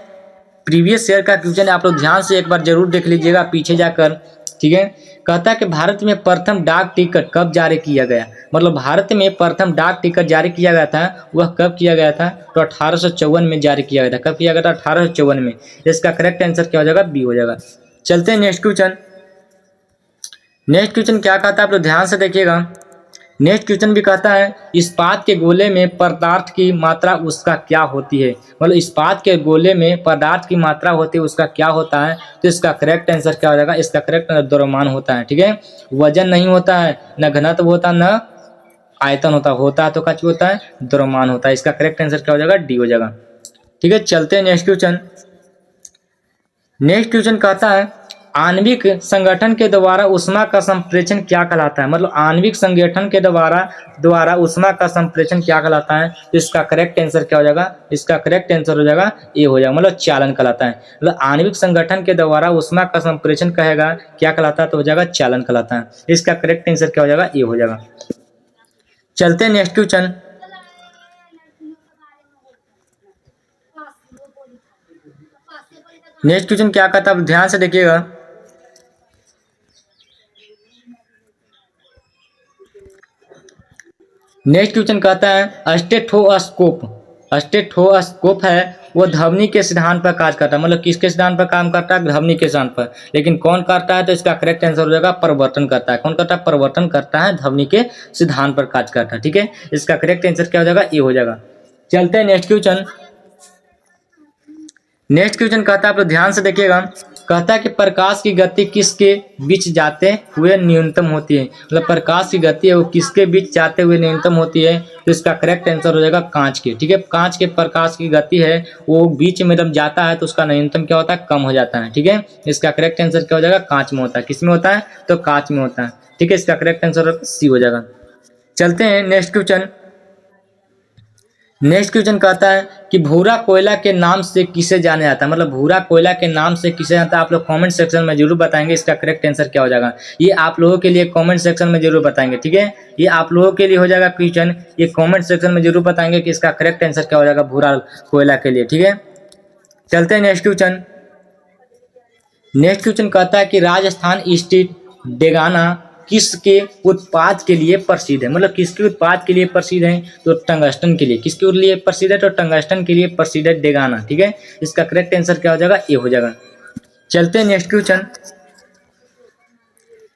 प्रीवियस ईयर का क्वेश्चन, आप लोग ध्यान से एक बार जरूर देख लीजिएगा पीछे जाकर, ठीक है। कहता है कि भारत में प्रथम डाक टिकट कब जारी किया गया, मतलब भारत में प्रथम डाक टिकट जारी किया गया था वह कब किया गया था, तो 1854 में जारी किया गया था। कब किया गया था, 1854 में। इसका करेक्ट आंसर क्या हो जाएगा, बी हो जाएगा। चलते हैं नेक्स्ट क्वेश्चन। नेक्स्ट क्वेश्चन क्या कहता है आप लोग ध्यान से देखिएगा। नेक्स्ट क्वेश्चन भी कहता है इस्पात के गोले में पदार्थ की मात्रा उसका क्या होती है, मतलब इस्पात के गोले में पदार्थ की मात्रा होती है उसका क्या होता है, तो इसका करेक्ट आंसर क्या हो जाएगा, इसका करेक्ट आंसर द्रव्यमान होता है, ठीक है। वजन नहीं होता है, न घनत्व होता है, न आयतन होता है तो क्या होता है, द्रव्यमान होता है। इसका करेक्ट आंसर क्या हो जाएगा, डी हो जाएगा, ठीक है। चलते हैं नेक्स्ट क्वेश्चन। नेक्स्ट क्वेश्चन कहता है आणविक संगठन के द्वारा ऊष्मा का संप्रेषण क्या कहलाता है, मतलब आणविक संगठन के द्वारा ऊष्मा का संप्रेषण क्या कहलाता है, तो इसका करेक्ट आंसर क्या हो जाएगा, इसका करेक्ट आंसर हो जाएगा ए हो जाएगा, मतलब चालन कहलाता है। मतलब आणविक संगठन के द्वारा ऊष्मा का संप्रेषण कहेगा क्या कहलाता है, तो हो जाएगा चालन कहलाता है। इसका करेक्ट आंसर क्या हो जाएगा, ए हो जाएगा। चलते हैं नेक्स्ट क्वेश्चन। नेक्स्ट क्वेश्चन क्या कहता है, आप ध्यान से देखिएगा। नेक्स्ट क्वेश्चन कहता है स्टेथोस्कोप है वो ध्वनि के सिद्धांत पर कार्य करता है, मतलब किसके सिद्धांत पर काम करता है, ध्वनि के सिद्धांत पर। लेकिन कौन करता है, तो इसका करेक्ट आंसर हो जाएगा परिवर्तन करता है। कौन करता है, परिवर्तन करता है, ध्वनि के सिद्धांत पर कार्य करता है, ठीक है। इसका करेक्ट आंसर क्या हो जाएगा, ए हो जाएगा। चलते हैं नेक्स्ट क्वेश्चन। नेक्स्ट क्वेश्चन कहता है आप लोग ध्यान से देखिएगा। कहता है कि प्रकाश की गति किसके बीच जाते हुए न्यूनतम होती है, मतलब प्रकाश की गति है वो किसके बीच जाते हुए न्यूनतम होती है, तो इसका करेक्ट आंसर हो जाएगा कांच के, ठीक है। कांच के प्रकाश की गति है वो बीच में जब जाता है तो उसका न्यूनतम क्या होता है, कम हो जाता है, ठीक है। इसका करेक्ट आंसर क्या हो जाएगा, कांच में होता है। किस में होता है, तो कांच में होता है, ठीक है। इसका करेक्ट आंसर सी हो जाएगा। चलते हैं नेक्स्ट क्वेश्चन। नेक्स्ट क्वेश्चन कहता है कि भूरा कोयला के नाम से किसे जाना जाता है, मतलब भूरा कोयला के नाम से किसे जाता है, आप लोग कमेंट सेक्शन में जरूर बताएंगे। इसका करेक्ट आंसर क्या हो जाएगा, ये आप लोगों के लिए कमेंट सेक्शन में जरूर बताएंगे, ठीक है। ये आप लोगों के लिए हो जाएगा क्वेश्चन, ये कमेंट सेक्शन में जरूर बताएंगे कि इसका करेक्ट आंसर क्या हो जाएगा भूरा कोयला के लिए, ठीक है। चलते हैं नेक्स्ट क्वेश्चन। नेक्स्ट क्वेश्चन कहता है कि राजस्थान स्टेट डेगाना किसके उत्पाद के लिए प्रसिद्ध है, मतलब किसके उत्पाद के लिए प्रसिद्ध है, तो टंगस्टन के लिए। किसके लिए प्रसिद्ध है, तो टंगस्टन के लिए प्रसिद्ध है डेगाना, ठीक है। इसका करेक्ट आंसर क्या हो जाएगा, ए हो जाएगा। चलते हैं नेक्स्ट क्वेश्चन।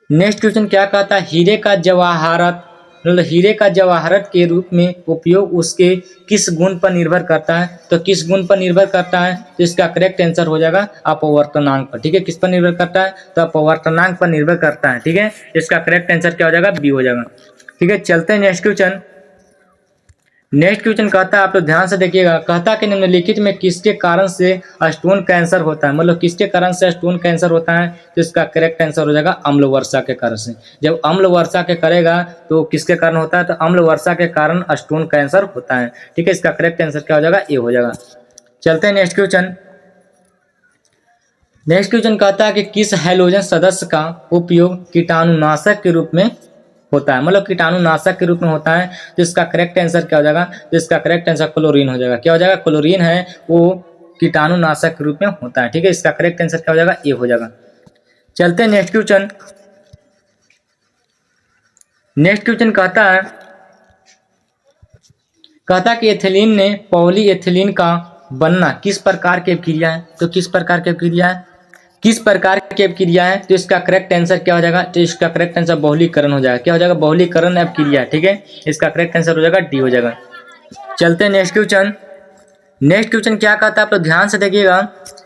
नेक्स्ट क्वेश्चन क्या कहता है हीरे का जवाहरात, मतलब हीरे का जवाहरात के रूप में उपयोग उसके किस गुण पर निर्भर करता है, तो किस गुण पर निर्भर करता है, तो इसका करेक्ट आंसर हो जाएगा अपवर्तनांक पर, ठीक है। किस पर निर्भर करता है, तो अपवर्तनांक पर निर्भर करता है, ठीक है। इसका करेक्ट आंसर क्या हो जाएगा, बी हो जाएगा, ठीक है। चलते हैं नेक्स्ट क्वेश्चन। नेक्स्ट क्वेश्चन कहता है आप लोग ध्यान से देखिएगा। कहता है कि निम्नलिखित में किसके कारण से स्टोन कैंसर होता है, मतलब किसके कारण से स्टोन कैंसर होता है, तो इसका करेक्ट आंसर हो जाएगा अम्ल वर्षा के कारण से। जब अम्ल वर्षा के करेगा तो किसके कारण होता है, तो अम्ल वर्षा के कारण स्टोन कैंसर होता है, ठीक है। इसका करेक्ट आंसर क्या हो जाएगा, ए हो जाएगा। चलते हैं नेक्स्ट क्वेश्चन। नेक्स्ट क्वेश्चन कहता है कि किस हैलोजन सदस्य का उपयोग कीटाणुनाशक के रूप में होता है, मतलब कीटाणुनाशक के रूप में होता है, तो इसका करेक्ट आंसर क्या हो जाएगा, तो इसका करेक्ट आंसर क्लोरीन हो जाएगा। क्या हो जाएगा, क्लोरीन है वो कीटाणुनाशक के रूप में होता है, ठीक है। इसका करेक्ट आंसर क्या हो जाएगा, ए हो जाएगा। चलते हैं नेक्स्ट क्वेश्चन। नेक्स्ट क्वेश्चन कहता है कि एथिलीन ने पॉलीएथिलीन का बनना किस प्रकार की क्रिया है, तो किस प्रकार की क्रिया है, किस प्रकार की अपक्रिया है, तो इसका करेक्ट आंसर क्या हो जाएगा, तो इसका करेक्ट आंसर बहुलीकरण हो जाएगा। क्या हो जाएगा, बहुलीकरण अपक्रिया, ठीक है। इसका करेक्ट आंसर हो जाएगा डी हो जाएगा। चलते हैं नेक्स्ट क्वेश्चन। नेक्स्ट क्वेश्चन क्या कहता है आप लोग ध्यान से देखिएगा।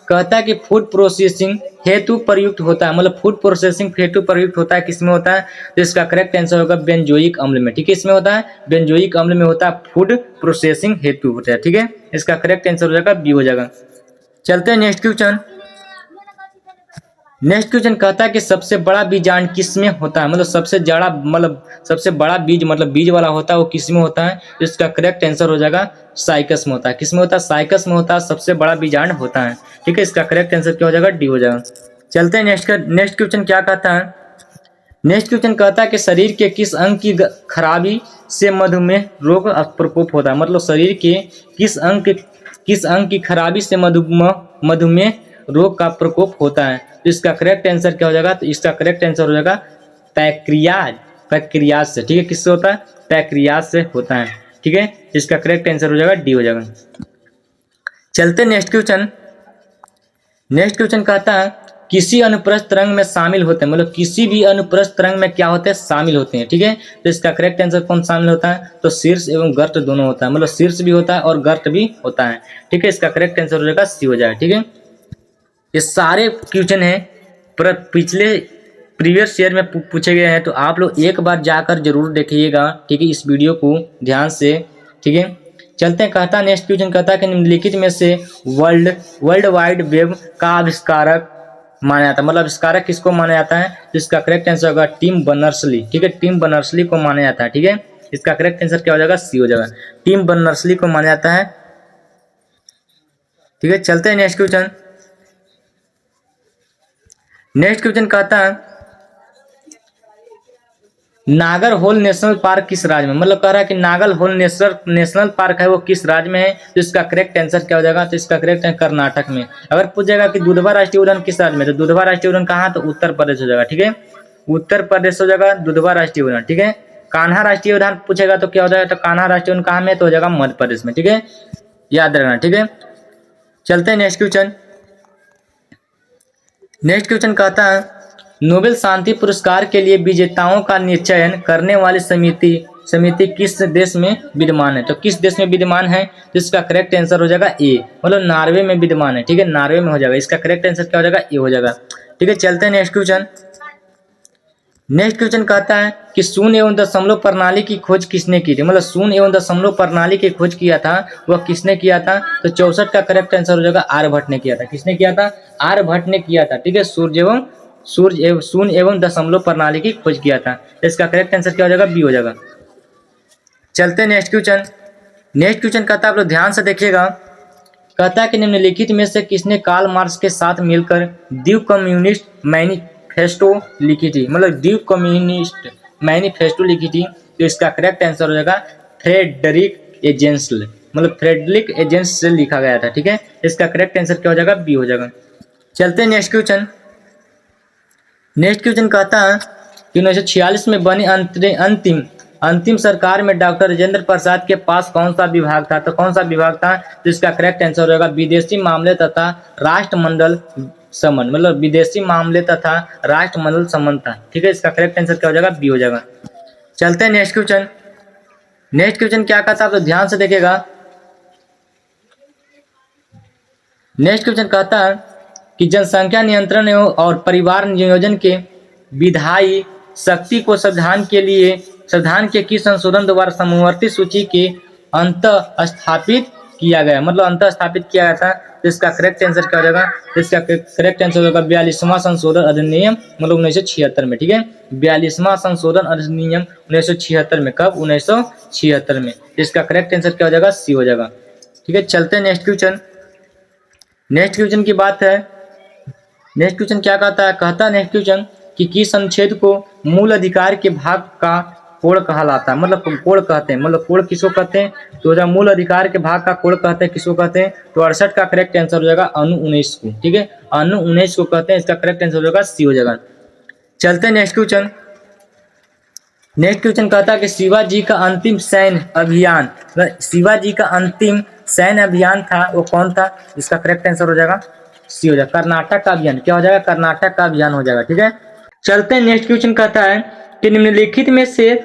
कहता है कि फूड प्रोसेसिंग हेतु प्रयुक्त होता है, मतलब फूड प्रोसेसिंग हेतु प्रयुक्त होता है, किसमें होता है, तो इसका करेक्ट आंसर होगा बेंजोइक अम्ल में, ठीक है। इसमें होता है बेंजोइक अम्ल में होता है फूड प्रोसेसिंग हेतु होता है, ठीक है। इसका करेक्ट आंसर हो जाएगा बी हो जाएगा। चलते हैं नेक्स्ट क्वेश्चन। नेक्स्ट क्वेश्चन कहता है कि सबसे बड़ा बीजांड किस में होता है, मतलब सबसे बड़ा बीज मतलब बीज वाला होता है वो किस में होता है। तो इसका करेक्ट आंसर हो जाएगा साइकस में होता है। किस में होता है? साइकस में होता है, सबसे बड़ा बीजांड होता है। ठीक है, इसका करेक्ट आंसर क्या हो जाएगा? डी हो जाएगा। चलते हैं नेक्स्ट क्वेश्चन क्या कहता है। नेक्स्ट क्वेश्चन कहता है कि शरीर के किस अंग की खराबी से मधुमेह रोग प्रकोप होता है, मतलब शरीर के किस अंग की खराबी से मधुमेह रोग का प्रकोप होता है। तो इसका करेक्ट आंसर क्या हो जाएगा? तो इसका करेक्ट आंसर हो जाएगा पैक्रियाज से। ठीक है, किससे होता है? पैक्रियाज से होता है। ठीक है, इसका करेक्ट आंसर हो जाएगा डी हो जाएगा। चलते नेक्स्ट क्वेश्चन कहता है किसी अनुप्रस्थ रंग में शामिल होते हैं, मतलब किसी भी अनुप्रस्थ रंग में क्या होते हैं? शामिल होते हैं। ठीक है, तो इसका करेक्ट आंसर कौन शामिल होता है? तो शीर्ष एवं गर्त दोनों होता है, मतलब शीर्ष भी होता है और गर्त भी होता है। ठीक है, इसका करेक्ट आंसर हो जाएगा सी हो जाएगा। ठीक है, ये सारे क्वेश्चन हैं पर पिछले प्रीवियस ईयर में पूछे गए हैं, तो आप लोग एक बार जाकर जरूर देखिएगा। ठीक है, इस वीडियो को ध्यान से। ठीक है, चलते हैं। कहता नेक्स्ट क्वेश्चन कहता है कि निम्नलिखित में से वर्ल्ड वाइड वेब का आविष्कारक माना जाता है, मतलब आविष्कारक किसको माना जाता है? तो इसका करेक्ट आंसर होगा टिम बर्नर्स-ली। ठीक है, टिम बर्नर्स-ली को माना जाता है। ठीक है, इसका करेक्ट आंसर क्या हो जाएगा? सी हो जाएगा। टिम बर्नर्स-ली को माना जाता है। ठीक है, चलते हैं नेक्स्ट क्वेश्चन कहता है नागर होल नेशनल पार्क किस राज्य में, मतलब कह रहा है कि नागर होल नेशनल पार्क है वो किस राज्य में है। तो इसका करेक्ट आंसर क्या हो जाएगा? तो इसका करेक्ट है कर्नाटक में। अगर पूछ जाएगा कि दुधवा राष्ट्रीय उद्यान किस राज्य में, तो दुधवा राष्ट्रीय उद्यान कहाँ? तो उत्तर प्रदेश हो जाएगा। ठीक है, उत्तर प्रदेश हो जाएगा दुधवा राष्ट्रीय उद्यान। ठीक है, कान्हा राष्ट्रीय उद्यान पूछेगा तो क्या हो जाएगा? तो कान्हा राष्ट्रीय उद्यान कहाँ में? तो हो जाएगा मध्य प्रदेश में। ठीक है, याद रखना। ठीक है, चलते हैं नेक्स्ट क्वेश्चन कहता है नोबेल शांति पुरस्कार के लिए विजेताओं का चयन करने वाली समिति किस देश में विद्यमान है? तो किस देश में विद्यमान है? तो इसका करेक्ट आंसर हो जाएगा ए, मतलब नॉर्वे में विद्यमान है। ठीक है, नॉर्वे में हो जाएगा। इसका करेक्ट आंसर क्या हो जाएगा? ए हो जाएगा। ठीक है, चलते हैं नेक्स्ट क्वेश्चन कहता है कि शून्य एवं दशमलव प्रणाली की खोज किसने की थी, मतलब शून्य एवं दशमलव प्रणाली की खोज किया था वह किसने किया था? तो 64 का करेक्ट आंसर हो जाएगा आर्यभट्ट ने किया था। किसने किया था? आर्यभट्ट ने किया था। ठीक है, शून्य एवं दशमलव प्रणाली की खोज किया था। इसका करेक्ट आंसर क्या हो जाएगा? बी हो जाएगा। चलते हैं नेक्स्ट क्वेश्चन कहता है आप लोग ध्यान से देखिएगा। कहता है कि निम्नलिखित में से किसने कार्ल मार्क्स के साथ मिलकर द्वीव कम्युनिस्ट मैनिफेस्टो लिखी थी, मतलब द्वीव कम्युनिस्ट मैनिफेस्टो लिखी थी। तो इसका करेक्ट आंसर हो जाएगा फ्रेडरिक एजेंसल, मतलब फ्रेडरिक एजेंस से लिखा गया था। ठीक है, इसका करेक्ट आंसर क्या हो जाएगा? बी हो जाएगा। चलते हैं नेक्स्ट क्वेश्चन कहता है कि 1946 में बनी अंतिम सरकार में डॉक्टर राजेंद्र प्रसाद के पास कौन सा विभाग था? तो कौन सा विभाग था? तो इसका करेक्ट आंसर हो जाएगा विदेशी मामले तथा राष्ट्रमंडल संबंध, मतलब विदेशी मामले तथा राष्ट्रमंडल संबंध था। ठीक है, इसका करेक्ट आंसर क्या हो जाएगा? बी हो जाएगा। चलते हैं नेक्स्ट क्वेश्चन क्या कहता है? आप तो ध्यान से देखिएगा। नेक्स्ट क्वेश्चन कहता है कि जनसंख्या नियंत्रण और परिवार नियोजन के विधायी शक्ति को संविधान के किस संशोधन द्वारा समवर्ती सूची के अंत स्थापित किया गया, मतलब अंत स्थापित किया गया था। तो इसका करेक्ट आंसर क्या हो जाएगा? तो इसका करेक्ट आंसर होगा 42वां संशोधन अधिनियम, मतलब 1976 में। ठीक है, 42वां संशोधन अधिनियम 1976 में। कब? 1976 में। इसका करेक्ट आंसर क्या हो जाएगा? सी हो जाएगा। ठीक है, चलते हैं नेक्स्ट क्वेश्चन की बात है। नेक्स्ट क्वेश्चन क्या कहता है? कहता है नेक्स्ट क्वेश्चन कि किस अनुच्छेद को मूल अधिकार के भाग का कोड कहलाता है, मतलब कोड कहते हैं, मतलब कोड किसको कहते हैं? तो मूल अधिकार के भाग का कोड कहते हैं, किसको कहते हैं? तो 68 का करेक्ट आंसर हो जाएगा अनु 19 को। ठीक है, अनु 19 को कहते हैं। इसका करेक्ट आंसर हो जाएगा सी हो जाएगा। चलते हैं नेक्स्ट क्वेश्चन कहता है कि शिवाजी का अंतिम सैन्य अभियान, शिवाजी का अंतिम सैन्य अभियान था वो कौन था? इसका करेक्ट आंसर हो जाएगा सी हो जाएगा कर्नाटक का अभियान। क्या हो जाएगा? कर्नाटक का अभियान हो जाएगा। ठीक है, चलते हैं नेक्स्ट क्वेश्चन कहता है कि निम्नलिखित में से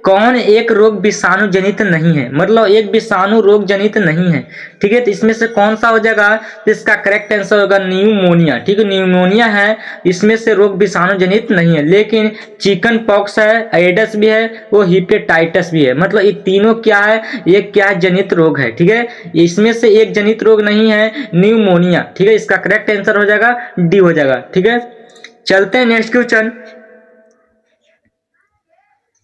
कौन एक रोग विषाणु जनित नहीं है, मतलब एक विषाणु रोग जनित नहीं है। ठीक है, तो इसमें से कौन सा हो जाएगा? तो इसका करेक्ट आंसर होगा न्यूमोनिया। ठीक है, न्यूमोनिया है, इसमें से रोग विषाणु जनित नहीं है। लेकिन चिकन पॉक्स है, एडिस भी है, वो हिपेटाइटिस भी है, मतलब ये तीनों क्या है? ये क्या जनित रोग है। ठीक है, इसमें से एक जनित रोग नहीं है, न्यूमोनिया। ठीक है, इसका करेक्ट आंसर हो जाएगा डी हो जाएगा। ठीक है, चलते हैं नेक्स्ट क्वेश्चन।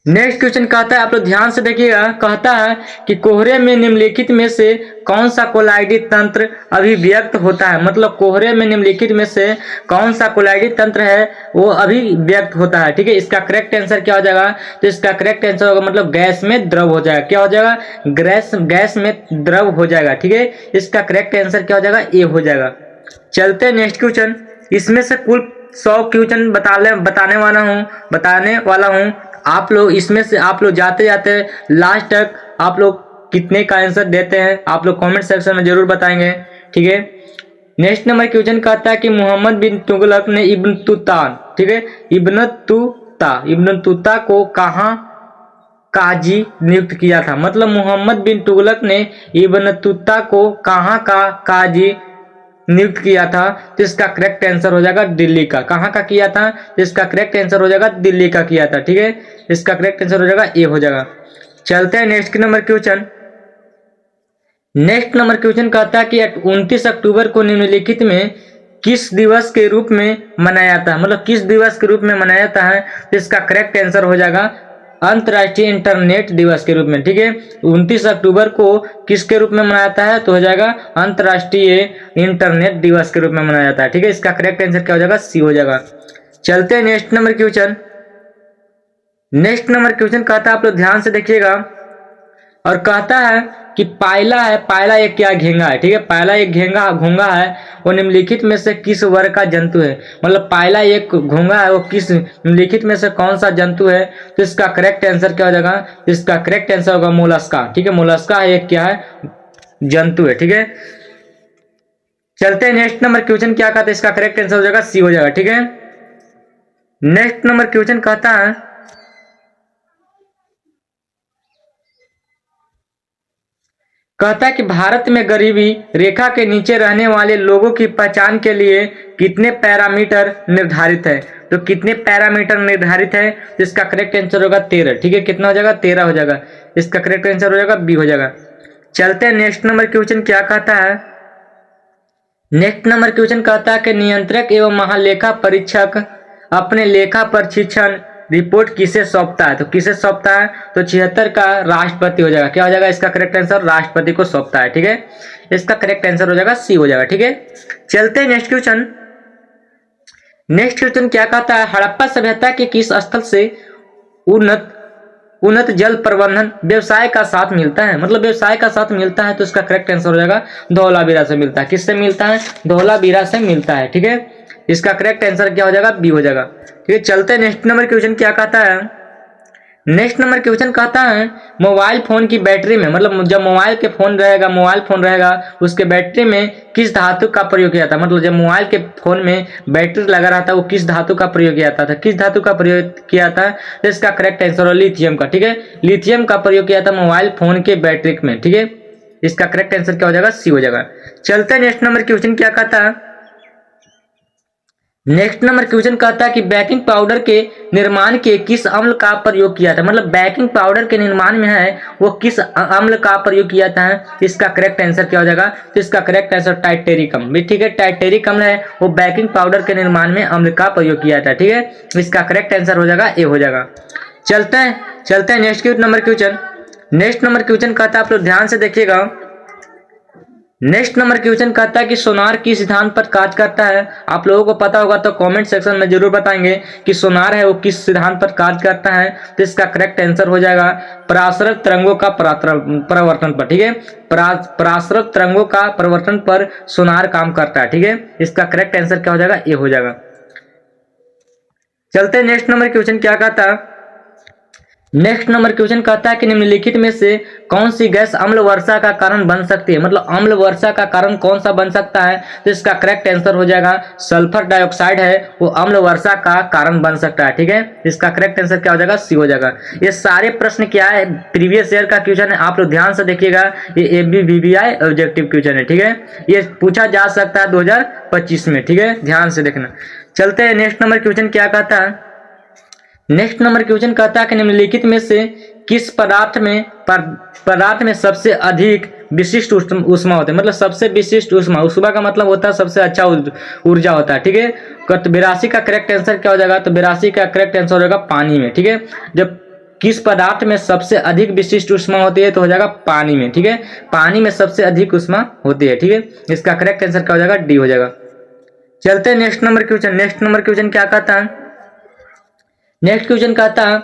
नेक्स्ट क्वेश्चन कहता है, आप लोग ध्यान से देखिएगा, कहता है कि कोहरे में निम्नलिखित में से कौन सा कोलाइडी तंत्र अभिव्यक्त होता है। मतलब कोहरे में निम्नलिखित में से कौन सा कोलाइडी तंत्र है वो अभिव्यक्त होता है। ठीक है, इसका करेक्ट आंसर क्या हो जाएगा? तो इसका करेक्ट आंसर होगा मतलब गैस में द्रव हो जाएगा। क्या हो जाएगा? गैस में द्रव हो जाएगा। ठीक है, इसका करेक्ट आंसर क्या हो जाएगा? ए हो जाएगा। चलते हैं नेक्स्ट क्वेश्चन। इसमें से कुल 100 क्वेश्चन बताने वाला हूँ। आप लोग इसमें से आप लोग जाते जाते लास्ट तक आप लोग कितने का आंसर देते हैं आप लोग कमेंट सेक्शन में जरूर बताएंगे। ठीक है, नेक्स्ट नंबर क्वेश्चन कहता है कि मोहम्मद बिन तुगलक ने इब्न तुता, ठीक है, इब्न तुता को कहाँ काजी नियुक्त किया था। मतलब मोहम्मद बिन तुगलक ने इब्न तुता को कहाँ का काजी नियुक्त किया था। तो इसका करेक्ट आंसर हो जाएगा दिल्ली का। कहाँ का किया था? तो इसका करेक्ट आंसर हो जाएगा दिल्ली का किया था। ठीक है, इसका करेक्ट आंसर हो जाएगा ए हो जाएगा। चलते हैं next number question. Next number question कहता है कि 29 अक्टूबर को निम्नलिखित में किस दिवस के रूप में मनाया जाता है। मतलब किस दिवस के रूप में मनाया जाता है। तो इसका करेक्ट आंसर हो जाएगा अंतर्राष्ट्रीय इंटरनेट दिवस के रूप में। ठीक है, 29 अक्टूबर को किसके रूप में मनाया जाता है? तो हो जाएगा अंतर्राष्ट्रीय इंटरनेट दिवस के रूप में मनाया जाता है। ठीक है, इसका करेक्ट आंसर क्या हो जाएगा? सी हो जाएगा। चलते हैं next number question. Next number question कहता है, आप लोग ध्यान से देखिएगा, और कहता है कि पायला एक क्या घेंगा है। ठीक है, पायला एक घोंगा है, वो निम्नलिखित में से किस वर्ग का जंतु है। मतलब पायला एक घोंगा है, वो किस निम्नलिखित में से कौन सा जंतु है। तो इसका करेक्ट आंसर क्या हो जाएगा? इसका करेक्ट आंसर होगा मोलस्का। ठीक है, मोलस्का एक क्या है? जंतु है। ठीक है, चलते हैं नेक्स्ट नंबर क्वेश्चन क्या कहता है? इसका करेक्ट आंसर हो जाएगा सी हो जाएगा। ठीक है, नेक्स्ट नंबर क्वेश्चन कहता है कि भारत में गरीबी रेखा के नीचे रहने वाले लोगों की पहचान के लिए कितने पैरामीटर निर्धारित है। तो कितने पैरामीटर निर्धारित है? तो इसका करेक्ट आंसर होगा 13। ठीक है, कितना हो जाएगा? 13 हो जाएगा। इसका करेक्ट आंसर हो जाएगा बी हो जाएगा। चलते हैं नेक्स्ट नंबर क्वेश्चन क्या कहता है। नेक्स्ट नंबर क्वेश्चन कहता है कि नियंत्रक एवं महालेखा परीक्षक अपने लेखा परीक्षण रिपोर्ट किसे सौंपता है। तो किसे सौंपता है? तो 76 का राष्ट्रपति हो जाएगा। क्या हो जाएगा? इसका करेक्ट आंसर राष्ट्रपति को सौंपता है। ठीक है, इसका करेक्ट आंसर हो जाएगा सी हो जाएगा। ठीक है, चलते हैं नेक्स्ट क्वेश्चन। नेक्स्ट क्वेश्चन क्या कहता है? हड़प्पा सभ्यता के किस स्थल से उन्नत जल प्रबंधन व्यवसाय का साथ मिलता है। मतलब व्यवसाय का साथ मिलता है, तो इसका करेक्ट आंसर हो जाएगा धौलावीरा से मिलता है। किससे मिलता है? धौलावीरा से मिलता है। ठीक है, इसका करेक्ट आंसर क्या हो जाएगा? बी हो जाएगा। ठीक है, चलते हैं नेक्स्ट नंबर क्वेश्चन क्या कहता है। नेक्स्ट नंबर क्वेश्चन कहता है मोबाइल फोन की बैटरी में, मतलब जब मोबाइल फोन रहेगा उसके बैटरी में किस धातु का प्रयोग किया था। मतलब जब मोबाइल के फोन में बैटरी लगा रहा था वो किस धातु का प्रयोग किया था। किस धातु का प्रयोग किया था? तो इसका करेक्ट आंसर है लिथियम का। ठीक है, लिथियम का प्रयोग किया था मोबाइल फोन के बैटरी में। ठीक है, इसका करेक्ट आंसर क्या हो जाएगा? सी हो जाएगा। चलते हैं नेक्स्ट नंबर क्वेश्चन क्या कहता है। नेक्स्ट नंबर क्वेश्चन कहता है कि बेकिंग पाउडर के निर्माण के किस अम्ल का प्रयोग किया था। मतलब बेकिंग पाउडर के निर्माण में है वो किस अम्ल का प्रयोग किया था। इसका करेक्ट आंसर क्या हो जाएगा? तो इसका करेक्ट आंसर टाइटेरिक अम्ल। ठीक है, टाइटेरिक अम्ल है वो बेकिंग पाउडर के निर्माण में अम्ल का प्रयोग किया था। ठीक है, इसका करेक्ट आंसर हो जाएगा ए हो जाएगा। चलते हैं next number question. Next number question कहता है, आप लोग ध्यान से देखिएगा। नेक्स्ट नंबर क्वेश्चन कहता है कि सोनार किस सिद्धांत पर कार्य करता है। आप लोगों को पता होगा तो कमेंट सेक्शन में जरूर बताएंगे कि सोनार है वो किस सिद्धांत पर कार्य करता है। तो इसका करेक्ट आंसर हो जाएगा पराश्रय तरंगों का प्रवर्तन पर। ठीक है, पराश्रय तरंगों का प्रवर्तन पर सोनार काम करता है। ठीक है, इसका करेक्ट आंसर क्या हो जाएगा? ए हो जाएगा। चलते हैं नेक्स्ट नंबर क्वेश्चन क्या कहता है। नेक्स्ट नंबर क्वेश्चन कहता है कि निम्नलिखित में से कौन सी गैस अम्ल वर्षा का कारण बन सकती है। मतलब अम्ल वर्षा का कारण कौन सा बन सकता है। तो इसका करेक्ट आंसर हो जाएगा सल्फर डाइऑक्साइड है वो अम्ल वर्षा का कारण बन सकता है। ठीक है, इसका करेक्ट आंसर क्या हो जाएगा? सी हो जाएगा। ये सारे प्रश्न क्या है? प्रीवियस ईयर का क्वेश्चन है, आप लोग ध्यान से देखिएगा। ये ABVBI ऑब्जेक्टिव क्वेश्चन है। ठीक है, ये पूछा जा सकता है 2025 में। ठीक है, ध्यान से देखना। चलते हैं नेक्स्ट नंबर क्वेश्चन क्या कहता है। नेक्स्ट नंबर क्वेश्चन कहता है कि निम्नलिखित में से किस पदार्थ में सबसे अधिक विशिष्ट ऊष्मा होता है। मतलब सबसे विशिष्ट ऊष्मा का मतलब होता है सबसे अच्छा ऊर्जा होता है। ठीक है, तो 82 का करेक्ट आंसर क्या हो जाएगा, तो 82 का करेक्ट आंसर हो जाएगा पानी में, ठीक है। जब किस पदार्थ में सबसे अधिक विशिष्ट ऊष्मा होती है, तो हो जाएगा पानी में, ठीक है। पानी में सबसे अधिक ऊष्मा होती है, ठीक है। इसका करेक्ट आंसर क्या हो जाएगा, डी हो जाएगा। चलते हैं next number question. Next number question क्या कहता है, नेक्स्ट क्वेश्चन कहता है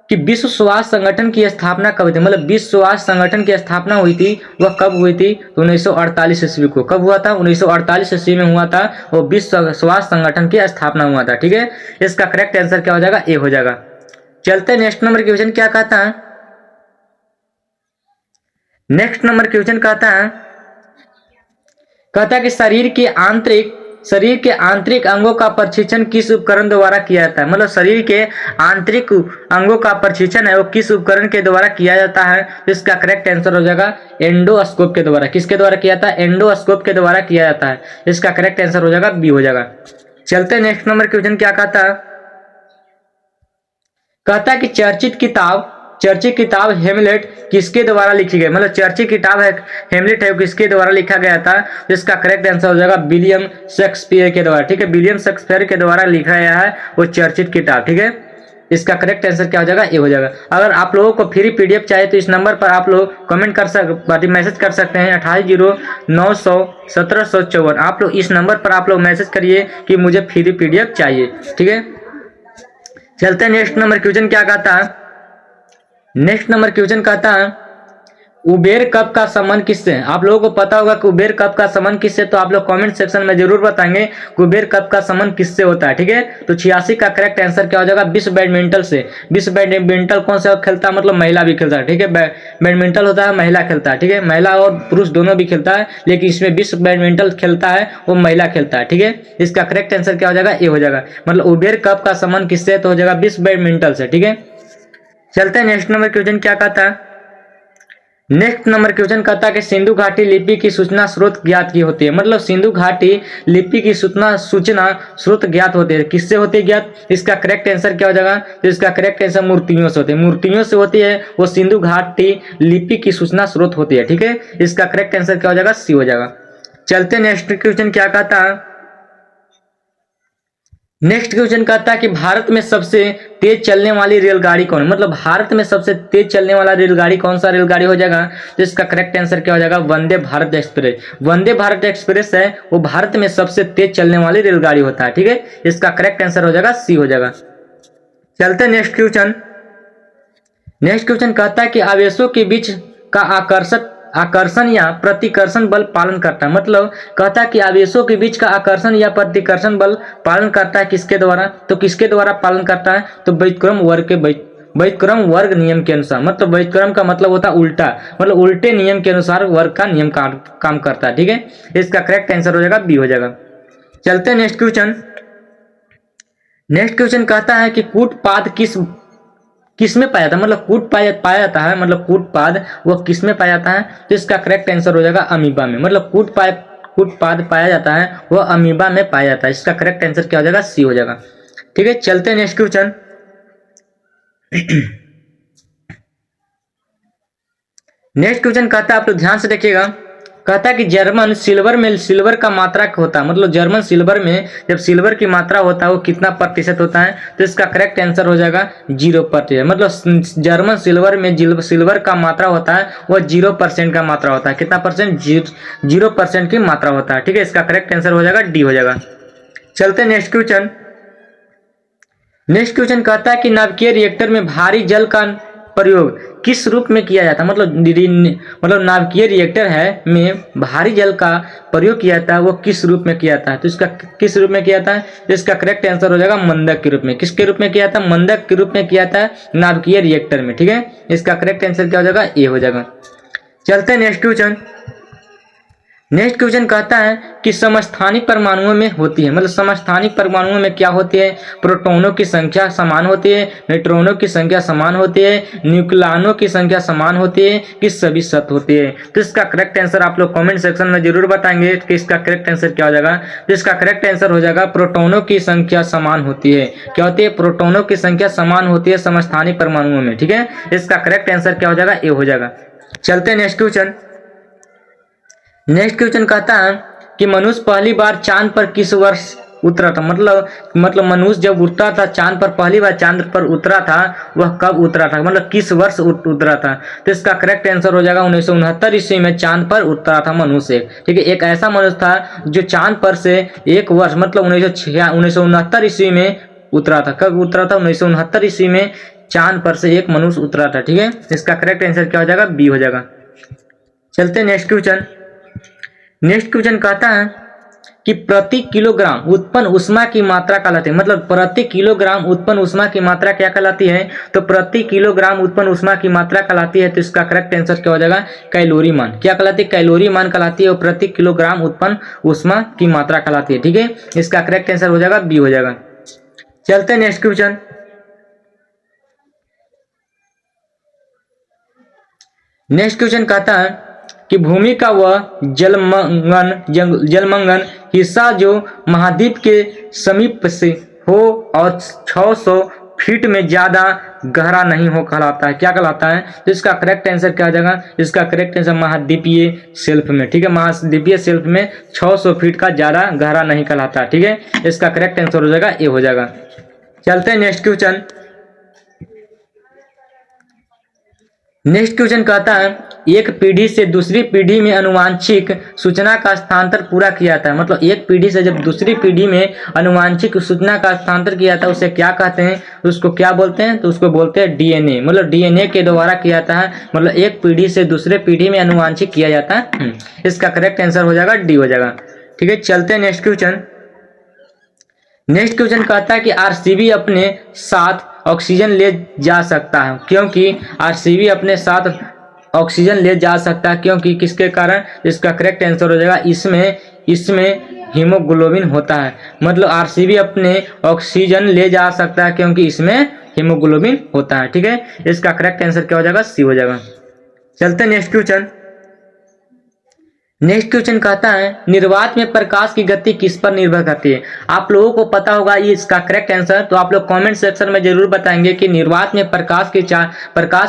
कि विश्व स्वास्थ्य संगठन की स्थापना कब हुई थी, मतलब विश्व स्वास्थ्य संगठन की स्थापना हुई थी वह कब हुई थी, तो 1948 ईस्वी को। कब हुआ था, 1948 ईस्वी में हुआ था, वो विश्व स्वास्थ्य संगठन की स्थापना हुआ था, ठीक है। इसका करेक्ट आंसर क्या हो जाएगा, ए हो जाएगा। चलते हैं नेक्स्ट नंबर क्वेश्चन क्या कहता है, नेक्स्ट नंबर क्वेश्चन कहता है कि शरीर के आंतरिक अंगों का परीक्षण किस उपकरण द्वारा किया जाता है, मतलब शरीर के आंतरिक अंगों का परीक्षण है वो किस उपकरण के द्वारा किया जाता है, तो इसका करेक्ट आंसर हो जाएगा एंडोस्कोप के द्वारा। किसके द्वारा किया जाता है, एंडोस्कोप के द्वारा किया जाता है। इसका करेक्ट आंसर हो जाएगा बी हो जाएगा। चलते हैं नेक्स्ट नंबर क्वेश्चन क्या कहता है कि चर्चित किताब हेमलेट किसके द्वारा लिखी गई, मतलब चर्चित किताब है हेमलेट है किसके द्वारा लिखा गया था, तो इसका करेक्ट आंसर हो जाएगा विलियम शेक्सपियर के द्वारा, ठीक है। विलियम शेक्सपियर के द्वारा लिखा गया है वो चर्चित किताब, ठीक है। इसका करेक्ट आंसर क्या हो जाएगा, ए हो जाएगा। अगर आप लोगों को फ्री पीडीएफ चाहिए तो इस नंबर पर आप लोग कमेंट कर सकते, मैसेज कर सकते हैं 2809001754। आप लोग इस नंबर पर आप लोग मैसेज करिए कि मुझे फ्री पीडीएफ चाहिए, ठीक है। चलते हैं नेक्स्ट नंबर क्वेश्चन क्या कहता है, नेक्स्ट नंबर क्वेश्चन कहता है उबेर कप का संबंध किससे है। आप लोगों को पता होगा कि उबेर कप का संबंध किससे, तो आप लोग कमेंट सेक्शन में जरूर बताएंगे कि उबेर कप का संबंध किससे होता है, ठीक है। तो 86 का करेक्ट आंसर क्या हो जाएगा, विश्व बैडमिंटन से। विश्व बैडमिंटन कौन सा खेलता है, मतलब महिला भी खेलता है, ठीक है। बैडमिंटन होता है महिला खेलता है, ठीक है। महिला और पुरुष दोनों भी खेलता है, लेकिन इसमें विश्व बैडमिंटन खेलता है वो महिला खेलता है, ठीक है। इसका करेक्ट आंसर क्या हो जाएगा, ए हो जाएगा। मतलब उबेर कप का संबंध किससे, तो हो जाएगा विश्व बैडमिंटन से, ठीक है। चलते हैं नेक्स्ट नंबर क्वेश्चन क्या कहता है, नेक्स्ट नंबर क्वेश्चन कहता है कि सिंधु घाटी लिपि की सूचना स्रोत ज्ञात की होती है, मतलब सिंधु घाटी लिपि की सूचना स्रोत ज्ञात होती है, किससे होती है ज्ञात। इसका करेक्ट आंसर क्या हो जाएगा, तो इसका करेक्ट आंसर मूर्तियों से होती है, मूर्तियों से होती है वो सिंधु घाटी लिपि की सूचना स्रोत होती है, ठीक है। इसका करेक्ट आंसर क्या हो जाएगा, सी हो जाएगा। चलते नेक्स्ट क्वेश्चन क्या कहता है, नेक्स्ट क्वेश्चन कहता है कि भारत में सबसे तेज चलने वाली रेलगाड़ी कौन है, मतलब भारत में सबसे तेज चलने वाला रेलगाड़ी कौन सा रेलगाड़ी हो जाएगा, तो इसका करेक्ट आंसर क्या हो जाएगा, वंदे भारत एक्सप्रेस। वंदे भारत एक्सप्रेस है वो भारत में सबसे तेज चलने वाली रेलगाड़ी होता है, ठीक है। इसका करेक्ट आंसर हो जाएगा सी हो जाएगा। चलते नेक्स्ट क्वेश्चन। नेक्स्ट क्वेश्चन कहता है कि आवेशों के बीच का आकर्षण या प्रतिकर्षण बल पालन करता है, मतलब कहता है कि आवेशों के बीच का आकर्षण या प्रतिकर्षण बल पालन करता है किसके द्वारा, तो किसके द्वारा पालन करता है, तो व्युत्क्रम वर्ग नियम के अनुसार। मतलब व्युत्क्रम का मतलब होता है उल्टा, मतलब उल्टे नियम के अनुसार वर्ग का नियम काम करता है, ठीक है। इसका करेक्ट आंसर हो जाएगा बी हो जाएगा। चलते हैं नेक्स्ट क्वेश्चन। नेक्स्ट क्वेश्चन कहता है कि कूटपाद किसमें पाया जाता है, मतलब कूट पाया जाता है, मतलब कूटपाद वो किसमें पाया जाता है, तो इसका करेक्ट आंसर हो जाएगा अमीबा में। मतलब कूटपाद पाया जाता है वो अमीबा में पाया जाता है। इसका करेक्ट आंसर क्या हो जाएगा, सी हो जाएगा, ठीक है। चलते हैं नेक्स्ट क्वेश्चन। नेक्स्ट क्वेश्चन कहता है, आप लोग ध्यान से देखिएगा, कहता है कि जर्मन सिल्वर में सिल्वर का मात्रा होता है, मतलब जर्मन सिल्वर में जब सिल्वर की मात्रा होता है वो कितना प्रतिशत होता है, तो इसका करेक्ट आंसर हो जाएगा 0%। मतलब जर्मन सिल्वर में सिल्वर का मात्रा होता है वो 0% का मात्रा होता है। कितना परसेंट, 0% की मात्रा होता है, ठीक है। इसका करेक्ट आंसर हो जाएगा डी हो जाएगा। चलते नेक्स्ट क्वेश्चन। नेक्स्ट क्वेश्चन कहता है कि नाभिकीय रिएक्टर में भारी जल का प्रयोग किस रूप में किया जाता है, मतलब नाभिकीय रिएक्टर है में भारी जल का प्रयोग किया जाता है वो किस रूप में किया जाता है, तो इसका किस रूप में किया जाता है, तो इसका करेक्ट आंसर हो जाएगा मंदक के रूप में। किसके रूप में किया जाता है, मंदक के रूप में किया जाता है नाभिकीय रिएक्टर में, ठीक है। इसका करेक्ट आंसर क्या हो जाएगा, ए हो जाएगा। चलते हैं नेक्स्ट क्वेश्चन। नेक्स्ट क्वेश्चन कहता है कि समस्थानिक परमाणुओं में होती है, मतलब समस्थानिक परमाणुओं में क्या होती है, प्रोटॉनों की संख्या समान होती है, न्यूट्रॉनों की संख्या समान होती है, न्यूक्लियनों की संख्या समान होती है, कि सभी सत होती है। तो इसका करेक्ट आंसर आप लोग कमेंट सेक्शन में जरूर बताएंगे कि इसका करेक्ट आंसर क्या हो जाएगा। तो इसका करेक्ट आंसर हो जाएगा प्रोटॉनों की संख्या समान होती है। क्या होती है, प्रोटॉनों की संख्या समान होती है समस्थानिक परमाणुओं में, ठीक है। इसका करेक्ट आंसर क्या हो जाएगा, ए हो जाएगा। चलते हैं नेक्स्ट क्वेश्चन। नेक्स्ट क्वेश्चन कहता है कि मनुष्य पहली बार चांद पर किस वर्ष उतरा था, मतलब मनुष्य जब उतरा था चांद पर, पहली बार चांद पर उतरा था, वह कब उतरा था, मतलब किस वर्ष उतरा था। तो इसका करेक्ट आंसर हो जाएगा 1969 ईस्वी में चांद पर उतरा था मनुष्य। ठीक है, एक ऐसा मनुष्य था जो चांद पर से एक वर्ष मतलब 1969 ईस्वी में उतरा था। कब उतरा था? 1969 ईस्वी में चांद पर से एक मनुष्य उतरा था। ठीक है, इसका करेक्ट आंसर क्या हो जाएगा? बी हो जाएगा। चलते नेक्स्ट क्वेश्चन। नेक्स्ट क्वेश्चन कहता है कि प्रति किलोग्राम उत्पन्न उष्मा की मात्रा कहलाती है, मतलब प्रति किलोग्राम उत्पन्न उष्मा की मात्रा क्या कहलाती है? तो प्रति किलोग्राम उत्पन्न उष्मा की मात्रा कहलाती है। तो इसका करेक्ट आंसर क्या हो जाएगा? कैलोरी मान। क्या कहलाती है? कैलोरी मान कहलाती है और प्रति किलोग्राम उत्पन्न उष्मा की मात्रा कहलाती है। ठीक है, इसका करेक्ट आंसर हो जाएगा बी हो जाएगा। चलते हैं नेक्स्ट क्वेश्चन। नेक्स्ट क्वेश्चन कहता है कि भूमि का वह जलमंगन हिस्सा जो महाद्वीप के समीप से हो और 600 फीट में ज्यादा गहरा नहीं हो कहलाता है। क्या कहलाता है? तो इसका करेक्ट आंसर क्या हो जाएगा? इसका करेक्ट आंसर महाद्वीपीय शेल्फ में। ठीक है, महाद्वीपीय शेल्फ में 600 फीट का ज्यादा गहरा नहीं कहलाता। ठीक है, इसका करेक्ट आंसर हो जाएगा ए हो जाएगा। चलते हैं नेक्स्ट क्वेश्चन। नेक्स्ट क्वेश्चन कहता है एक पीढ़ी से दूसरी पीढ़ी में अनुवांशिक सूचना का स्थानांतर पूरा किया जाता है, मतलब एक पीढ़ी से जब दूसरी पीढ़ी में अनुवांशिक सूचना का स्थानांतर किया जाता है उसे क्या कहते हैं? उसको क्या बोलते हैं? तो उसको बोलते हैं डीएनए, मतलब डीएनए के द्वारा किया जाता है, मतलब एक पीढ़ी से दूसरे पीढ़ी में अनुवांशिक किया जाता है। इसका करेक्ट आंसर हो जाएगा डी हो जाएगा। ठीक है, चलते हैं नेक्स्ट क्वेश्चन। नेक्स्ट क्वेश्चन कहता है कि आरसीबी अपने साथ ऑक्सीजन ले जा सकता है, क्योंकि आरसीबी अपने साथ ऑक्सीजन ले जा सकता है क्योंकि किसके कारण? इसका करेक्ट आंसर हो जाएगा इसमें हीमोग्लोबिन होता है, मतलब आरसीबी अपने ऑक्सीजन ले जा सकता है क्योंकि इसमें हीमोग्लोबिन होता है। ठीक है, इसका करेक्ट आंसर क्या हो जाएगा? सी हो जाएगा। चलते हैं नेक्स्ट क्वेश्चन। नेक्स्ट क्वेश्चन कहता है निर्वात में प्रकाश की गति किस पर निर्भर करती है? आप लोगों को पता होगा ये इसका करेक्ट आंसर, तो आप लोग कमेंट सेक्शन में जरूर बताएंगे कि निर्वात में प्रकाश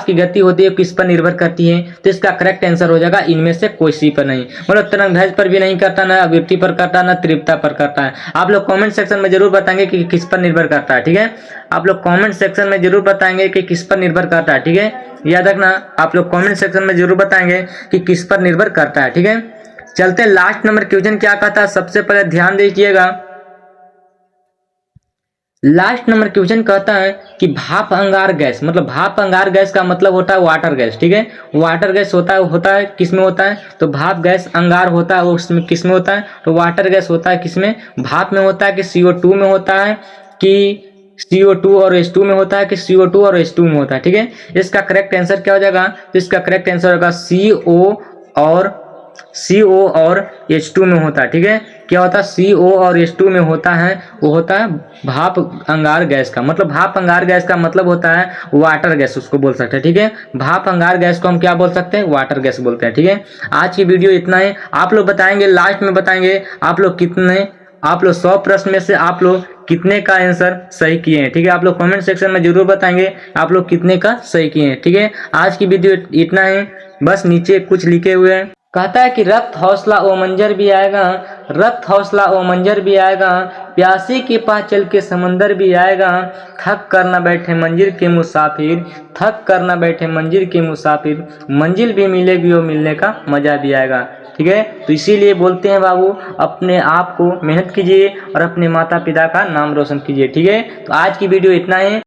की गति होती है किस पर निर्भर करती है। तो इसका करेक्ट आंसर हो जाएगा इनमें से कोई सी पर नहीं, मतलब तरंग दैर्ध्य पर भी नहीं करता, ना आवृत्ति पर करता, ना तीव्रता पर करता है। आप लोग कॉमेंट सेक्शन में जरूर बताएंगे कि किस पर निर्भर करता है। ठीक है, आप लोग कॉमेंट सेक्शन में जरूर बताएंगे कि किस पर निर्भर करता है। ठीक है, याद रखना, आप लोग कॉमेंट सेक्शन में जरूर बताएंगे कि किस पर निर्भर करता है। ठीक है, चलते हैं लास्ट नंबर क्वेश्चन क्या कहता है, सबसे पहले ध्यान दीजिएगा। लास्ट नंबर क्वेश्चन कहता है कि भाप अंगार गैस, मतलब भाप अंगार गैस का मतलब होता है वाटर गैस। ठीक है, वाटर गैस होता है किस में होता है? तो भाप गैस अंगार होता है उसमें किस में होता है? तो वाटर गैस होता है किसमें? भाप में होता है कि CO2 में होता है कि CO2 और H2 में होता है कि CO2 और H2 में होता है। ठीक है, इसका करेक्ट आंसर क्या हो जाएगा? तो इसका करेक्ट आंसर होगा CO और H2 में होता है। ठीक है, क्या होता है? CO और H2 में होता है, वो होता है भाप अंगार गैस का, मतलब भाप अंगार गैस का मतलब होता है वाटर गैस, उसको बोल सकते हैं। ठीक है, भाप अंगार गैस को हम क्या बोल सकते हैं? वाटर गैस बोलते हैं। ठीक है, आज की वीडियो इतना है। आप लोग बताएंगे, लास्ट में बताएंगे आप लोग 100 प्रश्न में से आप लोग कितने का आंसर सही किए हैं। ठीक है, आप लोग कमेंट सेक्शन में जरूर बताएंगे आप लोग कितने का सही किए हैं। ठीक है, आज की वीडियो इतना है, बस नीचे कुछ लिखे हुए हैं। कहता है कि रक्त हौसला ओ मंजर भी आएगा, रक्त हौसला ओ मंजर भी आएगा, प्यासी के पास चल के समंदर भी आएगा, थक कर न बैठे मंजिल के मुसाफिर, थक कर न बैठे मंजिल के मुसाफिर, मंजिल भी मिलेगी और मिलने का मजा भी आएगा। ठीक है, तो इसीलिए बोलते हैं बाबू अपने आप को मेहनत कीजिए और अपने माता पिता का नाम रोशन कीजिए। ठीक है, तो आज की वीडियो इतना है।